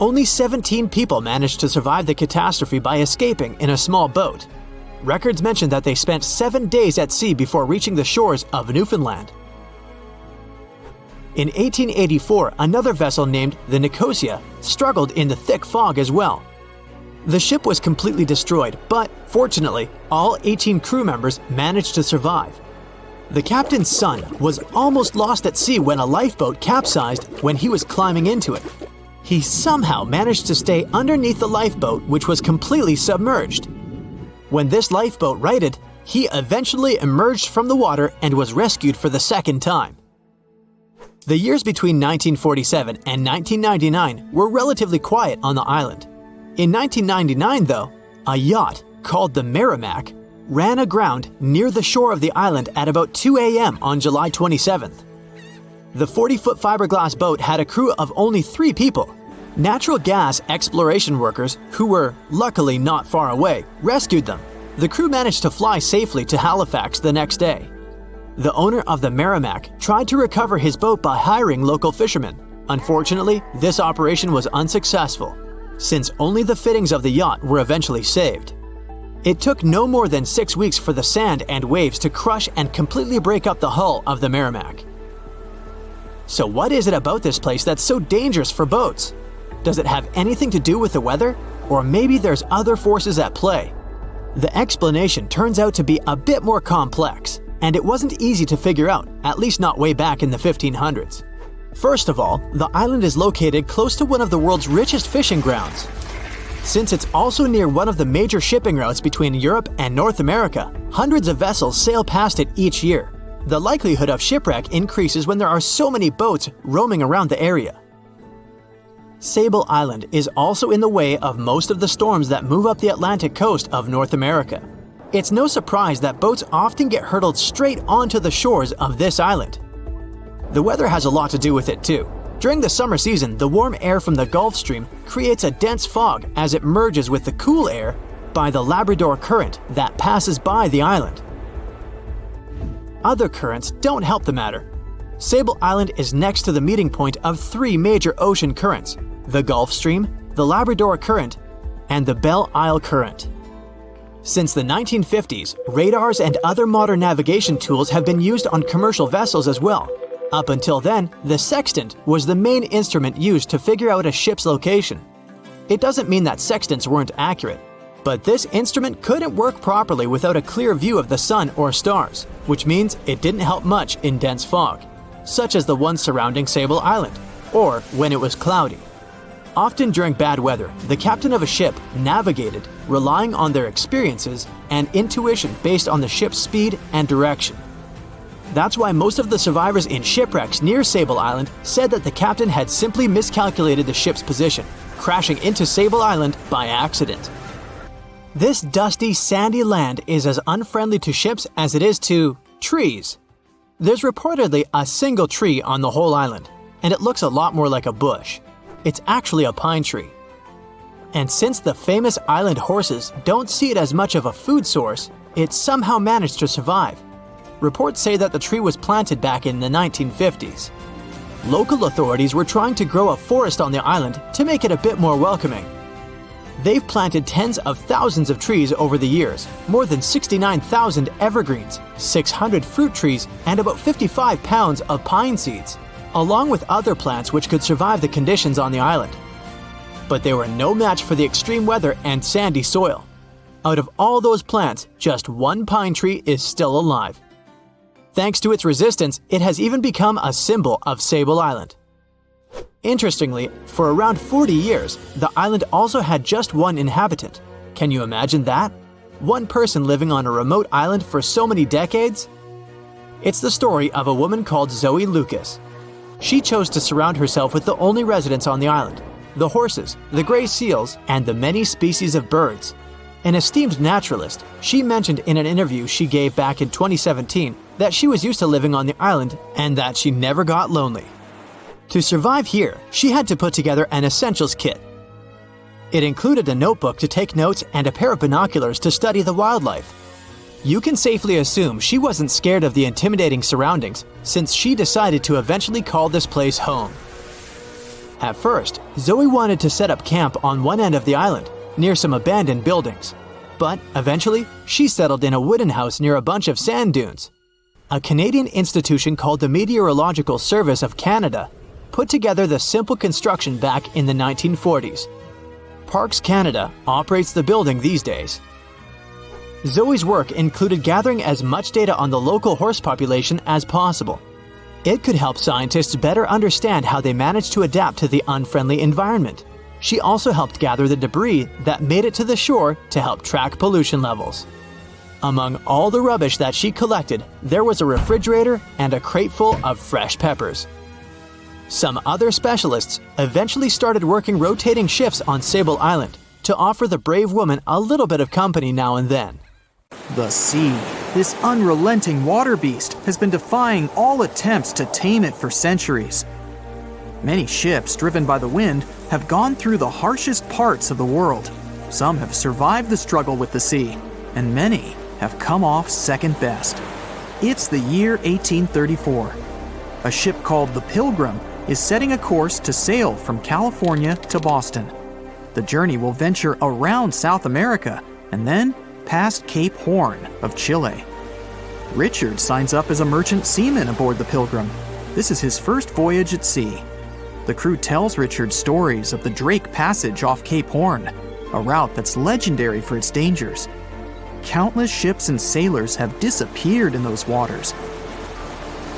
Only 17 people managed to survive the catastrophe by escaping in a small boat. Records mention that they spent 7 days at sea before reaching the shores of Newfoundland. In 1884, another vessel named the Nicosia struggled in the thick fog as well. The ship was completely destroyed, but fortunately, all 18 crew members managed to survive. The captain's son was almost lost at sea when a lifeboat capsized when he was climbing into it. He somehow managed to stay underneath the lifeboat, which was completely submerged. When this lifeboat righted, he eventually emerged from the water and was rescued for the second time. The years between 1947 and 1999 were relatively quiet on the island. In 1999, though, a yacht called the Merrimack ran aground near the shore of the island at about 2 a.m. on July 27th. The 40-foot fiberglass boat had a crew of only 3 people. Natural gas exploration workers, who were luckily not far away, rescued them. The crew managed to fly safely to Halifax the next day. The owner of the Merrimack tried to recover his boat by hiring local fishermen. Unfortunately, this operation was unsuccessful, since only the fittings of the yacht were eventually saved. It took no more than 6 weeks for the sand and waves to crush and completely break up the hull of the Merrimack. So what is it about this place that's so dangerous for boats? Does it have anything to do with the weather? Or maybe there's other forces at play? The explanation turns out to be a bit more complex, and it wasn't easy to figure out, at least not way back in the 1500s. First of all, the island is located close to one of the world's richest fishing grounds. Since it's also near one of the major shipping routes between Europe and North America, hundreds of vessels sail past it each year. The likelihood of shipwreck increases when there are so many boats roaming around the area. Sable Island is also in the way of most of the storms that move up the Atlantic coast of North America. It's no surprise that boats often get hurtled straight onto the shores of this island. The weather has a lot to do with it too. During the summer season, the warm air from the Gulf Stream creates a dense fog as it merges with the cool air by the Labrador Current that passes by the island. Other currents don't help the matter. Sable Island is next to the meeting point of three major ocean currents: the Gulf Stream, the Labrador Current, and the Belle Isle Current. Since the 1950s, radars and other modern navigation tools have been used on commercial vessels as well. Up until then, the sextant was the main instrument used to figure out a ship's location. It doesn't mean that sextants weren't accurate, but this instrument couldn't work properly without a clear view of the sun or stars, which means it didn't help much in dense fog, such as the one surrounding Sable Island, or when it was cloudy. Often during bad weather, the captain of a ship navigated, relying on their experiences and intuition based on the ship's speed and direction. That's why most of the survivors in shipwrecks near Sable Island said that the captain had simply miscalculated the ship's position, crashing into Sable Island by accident. This dusty, sandy land is as unfriendly to ships as it is to trees. There's reportedly a single tree on the whole island, and it looks a lot more like a bush. It's actually a pine tree. And since the famous island horses don't see it as much of a food source, it somehow managed to survive. Reports say that the tree was planted back in the 1950s. Local authorities were trying to grow a forest on the island to make it a bit more welcoming. They've planted tens of thousands of trees over the years, more than 69,000 evergreens, 600 fruit trees, and about 55 pounds of pine seeds, along with other plants which could survive the conditions on the island. But they were no match for the extreme weather and sandy soil. Out of all those plants, just one pine tree is still alive. Thanks to its resistance, it has even become a symbol of Sable Island. Interestingly, for around 40 years, the island also had just one inhabitant. Can you imagine that? One person living on a remote island for so many decades? It's the story of a woman called Zoe Lucas. She chose to surround herself with the only residents on the island: the horses, the gray seals, and the many species of birds. An esteemed naturalist, she mentioned in an interview she gave back in 2017 that she was used to living on the island and that she never got lonely. To survive here, she had to put together an essentials kit. It included a notebook to take notes and a pair of binoculars to study the wildlife. You can safely assume she wasn't scared of the intimidating surroundings, since she decided to eventually call this place home. At first, Zoe wanted to set up camp on one end of the island, near some abandoned buildings. But eventually, she settled in a wooden house near a bunch of sand dunes. A Canadian institution called the Meteorological Service of Canada put together the simple construction back in the 1940s. Parks Canada operates the building these days. Zoe's work included gathering as much data on the local horse population as possible. It could help scientists better understand how they managed to adapt to the unfriendly environment. She also helped gather the debris that made it to the shore to help track pollution levels. Among all the rubbish that she collected, there was a refrigerator and a crate full of fresh peppers. Some other specialists eventually started working rotating shifts on Sable Island to offer the brave woman a little bit of company now and then. The sea, this unrelenting water beast, has been defying all attempts to tame it for centuries. Many ships driven by the wind have gone through the harshest parts of the world. Some have survived the struggle with the sea, and many have come off second best. It's the year 1834. A ship called the Pilgrim is setting a course to sail from California to Boston. The journey will venture around South America and then past Cape Horn of Chile. Richard signs up as a merchant seaman aboard the Pilgrim. This is his first voyage at sea. The crew tells Richard stories of the Drake Passage off Cape Horn, a route that's legendary for its dangers. Countless ships and sailors have disappeared in those waters.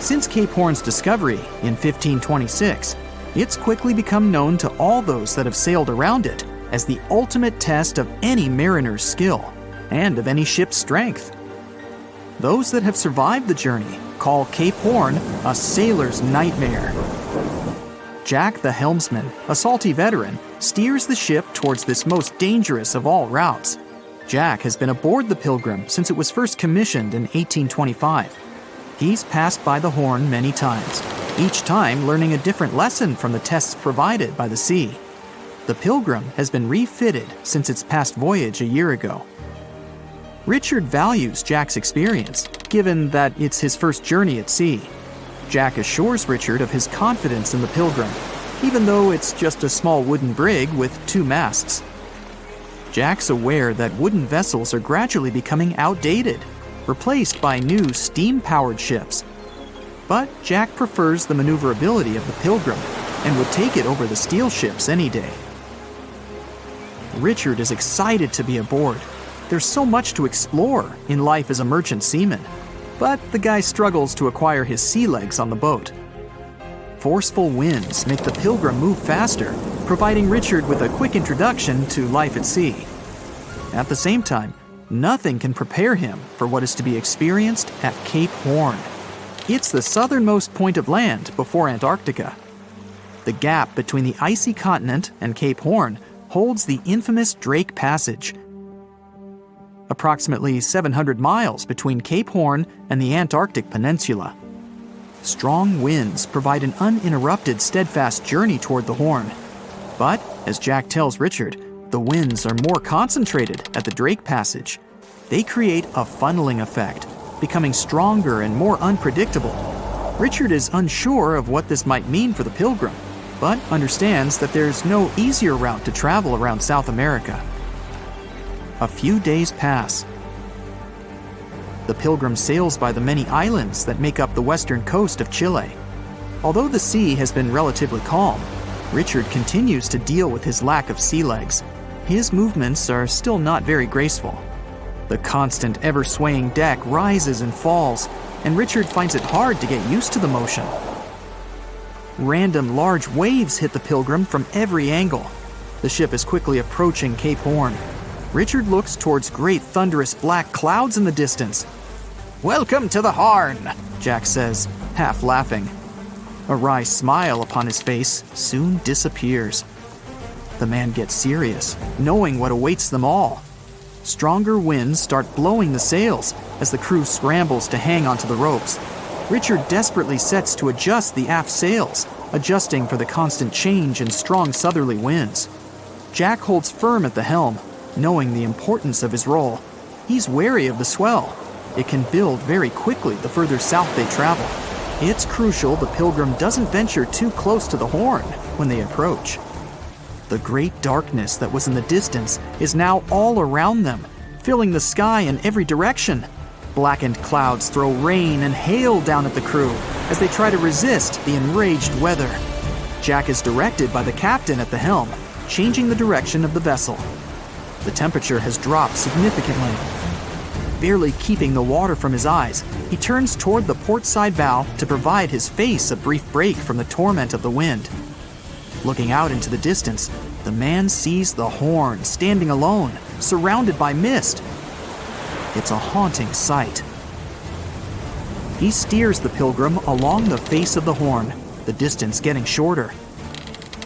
Since Cape Horn's discovery in 1526, it's quickly become known to all those that have sailed around it as the ultimate test of any mariner's skill and of any ship's strength. Those that have survived the journey call Cape Horn a sailor's nightmare. Jack the helmsman, a salty veteran, steers the ship towards this most dangerous of all routes. Jack has been aboard the Pilgrim since it was first commissioned in 1825. He's passed by the Horn many times, each time learning a different lesson from the tests provided by the sea. The Pilgrim has been refitted since its past voyage a year ago. Richard values Jack's experience, given that it's his first journey at sea. Jack assures Richard of his confidence in the Pilgrim, even though it's just a small wooden brig with 2 masts. Jack's aware that wooden vessels are gradually becoming outdated, replaced by new steam-powered ships. But Jack prefers the maneuverability of the Pilgrim and would take it over the steel ships any day. Richard is excited to be aboard. There's so much to explore in life as a merchant seaman, but the guy struggles to acquire his sea legs on the boat. Forceful winds make the Pilgrim move faster, providing Richard with a quick introduction to life at sea. At the same time, nothing can prepare him for what is to be experienced at Cape Horn. It's the southernmost point of land before Antarctica. The gap between the icy continent and Cape Horn holds the infamous Drake Passage, approximately 700 miles between Cape Horn and the Antarctic Peninsula. Strong winds provide an uninterrupted, steadfast journey toward the Horn. But, as Jack tells Richard, the winds are more concentrated at the Drake Passage. They create a funneling effect, becoming stronger and more unpredictable. Richard is unsure of what this might mean for the Pilgrim, but understands that there's no easier route to travel around South America. A few days pass. The Pilgrim sails by the many islands that make up the western coast of Chile. Although the sea has been relatively calm, Richard continues to deal with his lack of sea legs. His movements are still not very graceful. The constant, ever-swaying deck rises and falls, and Richard finds it hard to get used to the motion. Random large waves hit the Pilgrim from every angle. The ship is quickly approaching Cape Horn. Richard looks towards great thunderous black clouds in the distance. "Welcome to the Horn," Jack says, half laughing. A wry smile upon his face soon disappears. The man gets serious, knowing what awaits them all. Stronger winds start blowing the sails as the crew scrambles to hang onto the ropes. Richard desperately sets to adjust the aft sails, adjusting for the constant change in strong southerly winds. Jack holds firm at the helm, knowing the importance of his role. He's wary of the swell. It can build very quickly the further south they travel. It's crucial the Pilgrim doesn't venture too close to the Horn when they approach. The great darkness that was in the distance is now all around them, filling the sky in every direction. Blackened clouds throw rain and hail down at the crew as they try to resist the enraged weather. Jack is directed by the captain at the helm, changing the direction of the vessel. The temperature has dropped significantly. Barely keeping the water from his eyes, he turns toward the port side bow to provide his face a brief break from the torment of the wind. Looking out into the distance, the man sees the Horn standing alone, surrounded by mist. It's a haunting sight. He steers the Pilgrim along the face of the Horn, the distance getting shorter.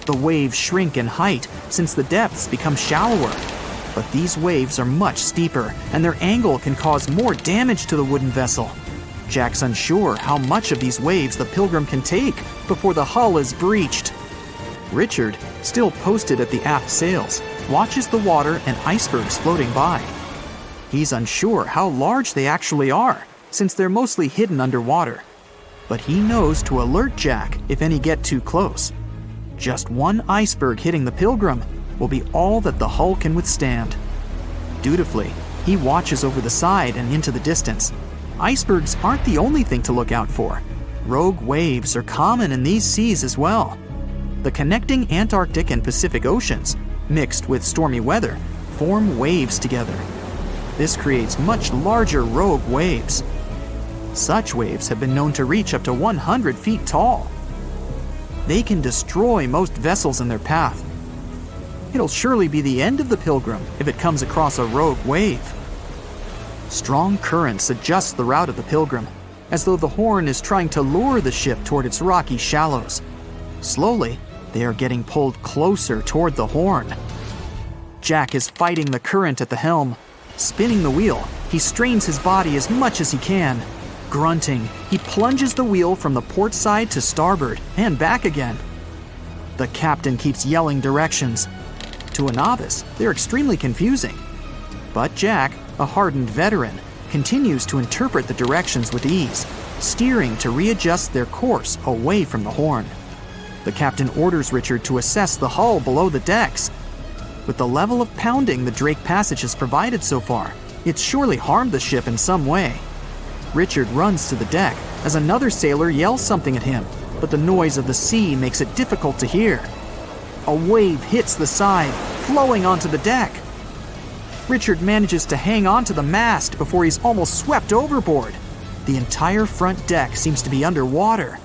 The waves shrink in height since the depths become shallower. But these waves are much steeper, and their angle can cause more damage to the wooden vessel. Jack's unsure how much of these waves the Pilgrim can take before the hull is breached. Richard, still posted at the aft sails, watches the water and icebergs floating by. He's unsure how large they actually are, since they're mostly hidden underwater. But he knows to alert Jack if any get too close. Just one iceberg hitting the Pilgrim will be all that the hull can withstand. Dutifully, he watches over the side and into the distance. Icebergs aren't the only thing to look out for. Rogue waves are common in these seas as well. The connecting Antarctic and Pacific Oceans, mixed with stormy weather, form waves together. This creates much larger rogue waves. Such waves have been known to reach up to 100 feet tall. They can destroy most vessels in their path. It'll surely be the end of the Pilgrim if it comes across a rogue wave. Strong currents adjust the route of the Pilgrim, as though the Horn is trying to lure the ship toward its rocky shallows. Slowly, they are getting pulled closer toward the Horn. Jack is fighting the current at the helm. Spinning the wheel, he strains his body as much as he can. Grunting, he plunges the wheel from the port side to starboard and back again. The captain keeps yelling directions. To a novice, they're extremely confusing. But Jack, a hardened veteran, continues to interpret the directions with ease, steering to readjust their course away from the Horn. The captain orders Richard to assess the hull below the decks. With the level of pounding the Drake Passage has provided so far, it's surely harmed the ship in some way. Richard runs to the deck as another sailor yells something at him, but the noise of the sea makes it difficult to hear. A wave hits the side, flowing onto the deck. Richard manages to hang on to the mast before he's almost swept overboard. The entire front deck seems to be underwater.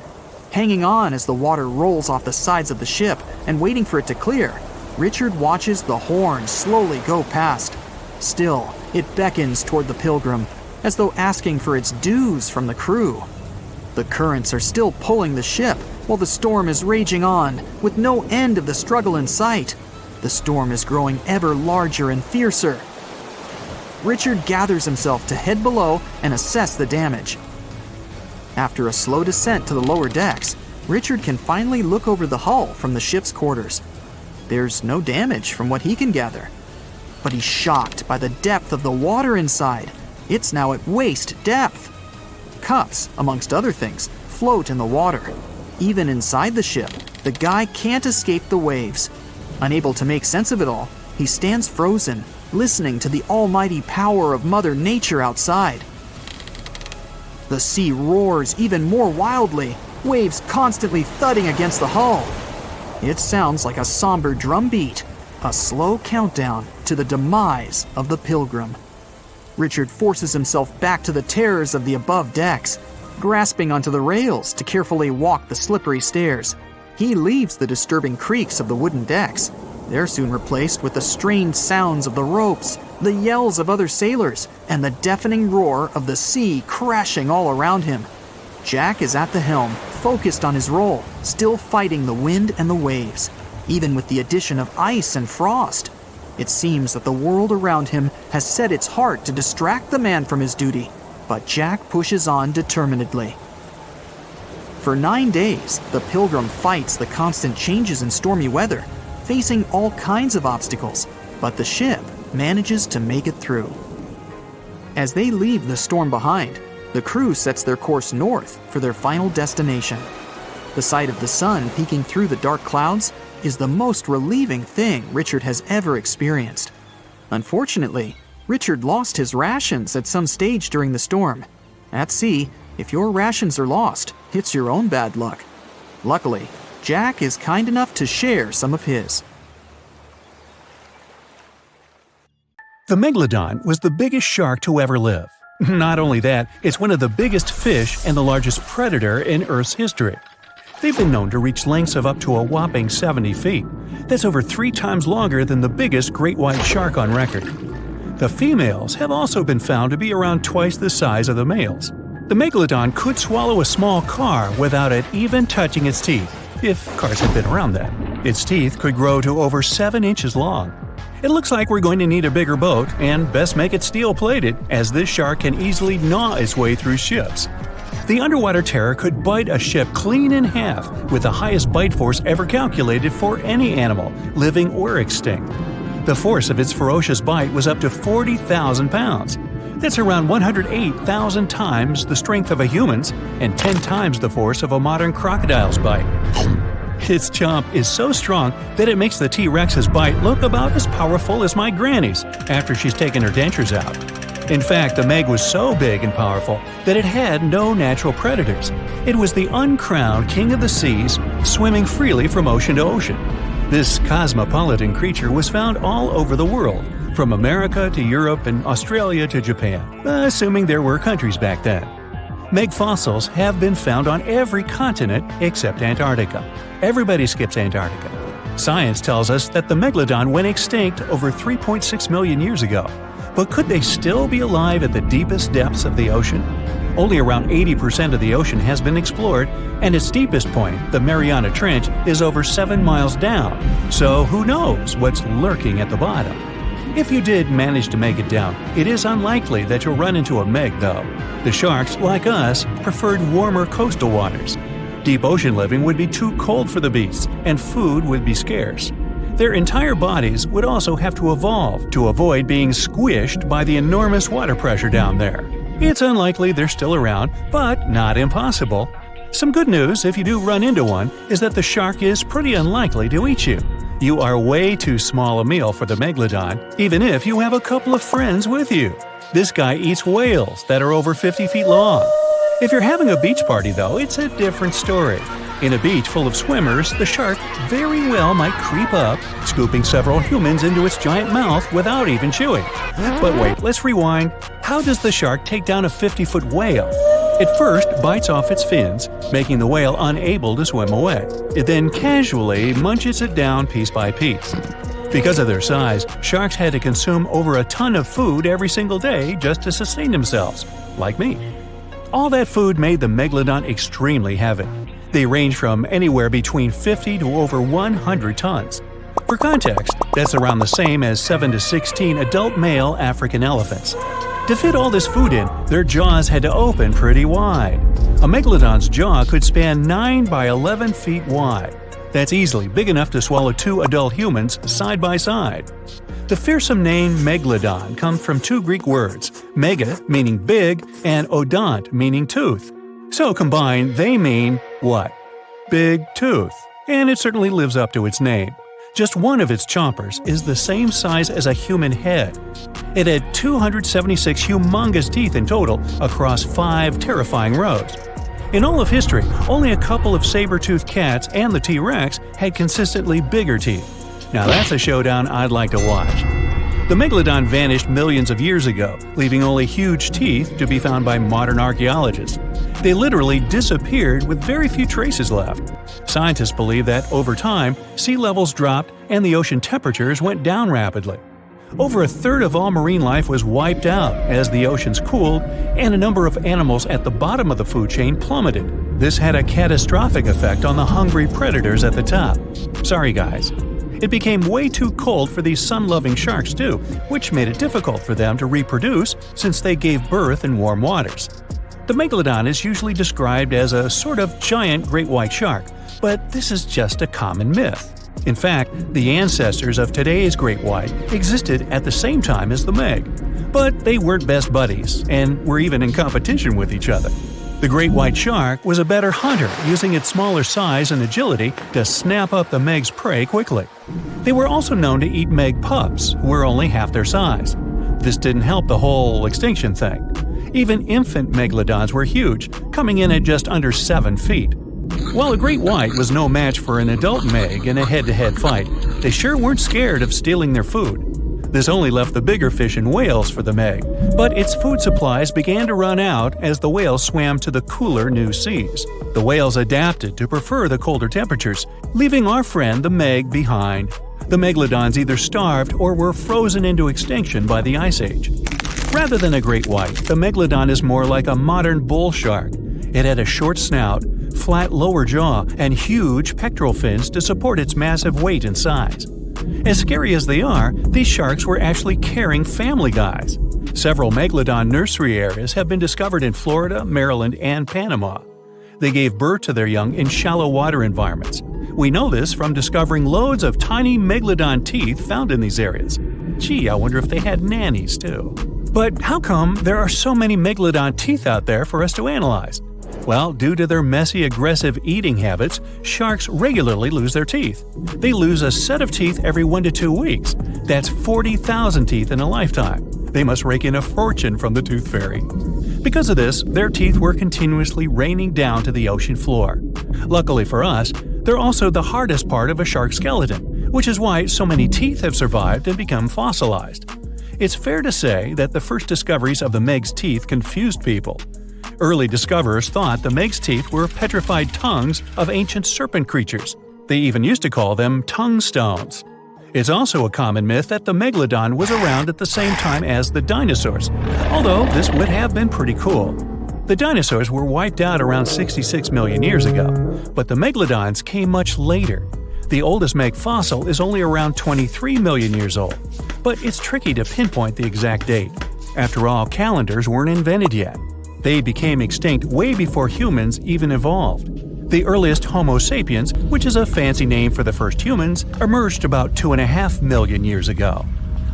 Hanging on as the water rolls off the sides of the ship and waiting for it to clear, Richard watches the Horn slowly go past. Still, it beckons toward the Pilgrim, as though asking for its dues from the crew. The currents are still pulling the ship, while the storm is raging on, with no end of the struggle in sight. The storm is growing ever larger and fiercer. Richard gathers himself to head below and assess the damage. After a slow descent to the lower decks, Richard can finally look over the hull from the ship's quarters. There's no damage from what he can gather. But he's shocked by the depth of the water inside. It's now at waist depth. Cups, amongst other things, float in the water. Even inside the ship, the guy can't escape the waves. Unable to make sense of it all, he stands frozen, listening to the almighty power of Mother Nature outside. The sea roars even more wildly, waves constantly thudding against the hull. It sounds like a somber drumbeat, a slow countdown to the demise of the Pilgrim. Richard forces himself back to the terrors of the above decks, grasping onto the rails to carefully walk the slippery stairs. He leaves the disturbing creaks of the wooden decks. They're soon replaced with the strained sounds of the ropes, the yells of other sailors, and the deafening roar of the sea crashing all around him. Jack is at the helm, focused on his role, still fighting the wind and the waves, even with the addition of ice and frost. It seems that the world around him has set its heart to distract the man from his duty, but Jack pushes on determinedly. For 9 days, the Pilgrim fights the constant changes in stormy weather, facing all kinds of obstacles, but the ship manages to make it through. As they leave the storm behind, the crew sets their course north for their final destination. The sight of the sun peeking through the dark clouds is the most relieving thing Richard has ever experienced. Unfortunately, Richard lost his rations at some stage during the storm. At sea, if your rations are lost, it's your own bad luck. Luckily, Jack is kind enough to share some of his. The megalodon was the biggest shark to ever live. Not only that, it's one of the biggest fish and the largest predator in Earth's history. They've been known to reach lengths of up to a whopping 70 feet. That's over 3 times longer than the biggest great white shark on record. The females have also been found to be around twice the size of the males. The megalodon could swallow a small car without it even touching its teeth, if cars had been around then. Its teeth could grow to over 7 inches long. It looks like we're going to need a bigger boat, and best make it steel-plated, as this shark can easily gnaw its way through ships. The underwater terror could bite a ship clean in half, with the highest bite force ever calculated for any animal, living or extinct. The force of its ferocious bite was up to 40,000 pounds. That's around 108,000 times the strength of a human's and 10 times the force of a modern crocodile's bite. Its chomp is so strong that it makes the T-Rex's bite look about as powerful as my granny's after she's taken her dentures out. In fact, the Meg was so big and powerful that it had no natural predators. It was the uncrowned king of the seas, swimming freely from ocean to ocean. This cosmopolitan creature was found all over the world, from America to Europe and Australia to Japan, assuming there were countries back then. Meg fossils have been found on every continent except Antarctica. Everybody skips Antarctica. Science tells us that the megalodon went extinct over 3.6 million years ago. But could they still be alive at the deepest depths of the ocean? Only around 80% of the ocean has been explored, and its deepest point, the Mariana Trench, is over 7 miles down. So who knows what's lurking at the bottom? If you did manage to make it down, it is unlikely that you'll run into a meg, though. The sharks, like us, preferred warmer coastal waters. Deep ocean living would be too cold for the beasts, and food would be scarce. Their entire bodies would also have to evolve to avoid being squished by the enormous water pressure down there. It's unlikely they're still around, but not impossible. Some good news, if you do run into one, is that the shark is pretty unlikely to eat you. You are way too small a meal for the megalodon, even if you have a couple of friends with you. This guy eats whales that are over 50 feet long. If you're having a beach party, though, it's a different story. In a beach full of swimmers, the shark very well might creep up, scooping several humans into its giant mouth without even chewing. But wait, let's rewind. How does the shark take down a 50-foot whale? It first bites off its fins, making the whale unable to swim away. It then casually munches it down piece by piece. Because of their size, sharks had to consume over a ton of food every single day just to sustain themselves, like me. All that food made the megalodon extremely heavy. They range from anywhere between 50 to over 100 tons. For context, that's around the same as 7 to 16 adult male African elephants. To fit all this food in, their jaws had to open pretty wide. A megalodon's jaw could span 9 by 11 feet wide. That's easily big enough to swallow 2 adult humans side by side. The fearsome name megalodon comes from 2 Greek words, mega meaning big and odont meaning tooth. So combined, they mean what? Big tooth. And it certainly lives up to its name. Just one of its chompers is the same size as a human head. It had 276 humongous teeth in total across 5 terrifying rows. In all of history, only a couple of saber-toothed cats and the T-Rex had consistently bigger teeth. Now that's a showdown I'd like to watch. The megalodon vanished millions of years ago, leaving only huge teeth to be found by modern archaeologists. They literally disappeared with very few traces left. Scientists believe that over time, sea levels dropped and the ocean temperatures went down rapidly. Over a third of all marine life was wiped out as the oceans cooled, and a number of animals at the bottom of the food chain plummeted. This had a catastrophic effect on the hungry predators at the top. Sorry guys. It became way too cold for these sun-loving sharks too, which made it difficult for them to reproduce since they gave birth in warm waters. The megalodon is usually described as a sort of giant great white shark, but this is just a common myth. In fact, the ancestors of today's great white existed at the same time as the meg. But they weren't best buddies, and were even in competition with each other. The great white shark was a better hunter, using its smaller size and agility to snap up the meg's prey quickly. They were also known to eat meg pups, who were only half their size. This didn't help the whole extinction thing. Even infant megalodons were huge, coming in at just under 7 feet. While a great white was no match for an adult meg in a head-to-head fight, they sure weren't scared of stealing their food. This only left the bigger fish and whales for the meg, but its food supplies began to run out as the whales swam to the cooler new seas. The whales adapted to prefer the colder temperatures, leaving our friend the meg behind. The megalodons either starved or were frozen into extinction by the Ice Age. Rather than a great white, the megalodon is more like a modern bull shark. It had a short snout, flat lower jaw, and huge pectoral fins to support its massive weight and size. As scary as they are, these sharks were actually caring family guys. Several megalodon nursery areas have been discovered in Florida, Maryland, and Panama. They gave birth to their young in shallow water environments. We know this from discovering loads of tiny megalodon teeth found in these areas. Gee, I wonder if they had nannies too. But how come there are so many megalodon teeth out there for us to analyze? Well, due to their messy, aggressive eating habits, sharks regularly lose their teeth. They lose a set of teeth every 1 to 2 weeks. That's 40,000 teeth in a lifetime. They must rake in a fortune from the tooth fairy. Because of this, their teeth were continuously raining down to the ocean floor. Luckily for us, they're also the hardest part of a shark skeleton, which is why so many teeth have survived and become fossilized. It's fair to say that the first discoveries of the meg's teeth confused people. Early discoverers thought the Meg's teeth were petrified tongues of ancient serpent creatures. They even used to call them tongue stones. It's also a common myth that the megalodon was around at the same time as the dinosaurs, although this would have been pretty cool. The dinosaurs were wiped out around 66 million years ago, but the megalodons came much later. The oldest Meg fossil is only around 23 million years old, but it's tricky to pinpoint the exact date. After all, calendars weren't invented yet. They became extinct way before humans even evolved. The earliest Homo sapiens, which is a fancy name for the first humans, emerged about 2.5 million years ago.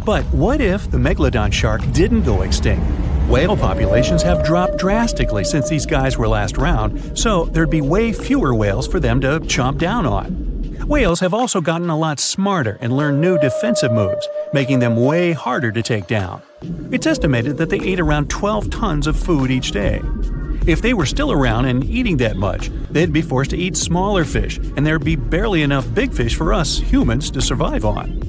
But what if the megalodon shark didn't go extinct? Whale populations have dropped drastically since these guys were last around, so there'd be way fewer whales for them to chomp down on. Whales have also gotten a lot smarter and learned new defensive moves, making them way harder to take down. It's estimated that they ate around 12 tons of food each day. If they were still around and eating that much, they'd be forced to eat smaller fish, and there'd be barely enough big fish for us humans to survive on.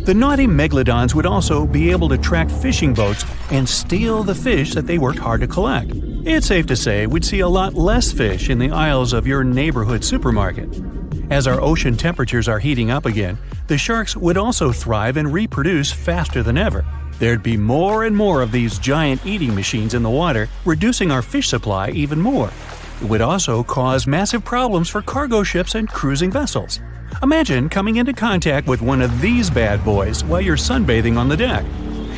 The naughty megalodons would also be able to track fishing boats and steal the fish that they worked hard to collect. It's safe to say we'd see a lot less fish in the aisles of your neighborhood supermarket. As our ocean temperatures are heating up again, the sharks would also thrive and reproduce faster than ever. There'd be more and more of these giant eating machines in the water, reducing our fish supply even more. It would also cause massive problems for cargo ships and cruising vessels. Imagine coming into contact with one of these bad boys while you're sunbathing on the deck.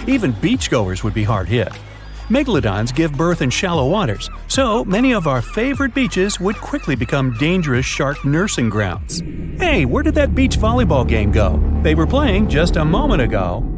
Even beachgoers would be hard hit. Megalodons give birth in shallow waters, so many of our favorite beaches would quickly become dangerous shark nursing grounds. Hey, where did that beach volleyball game go? They were playing just a moment ago.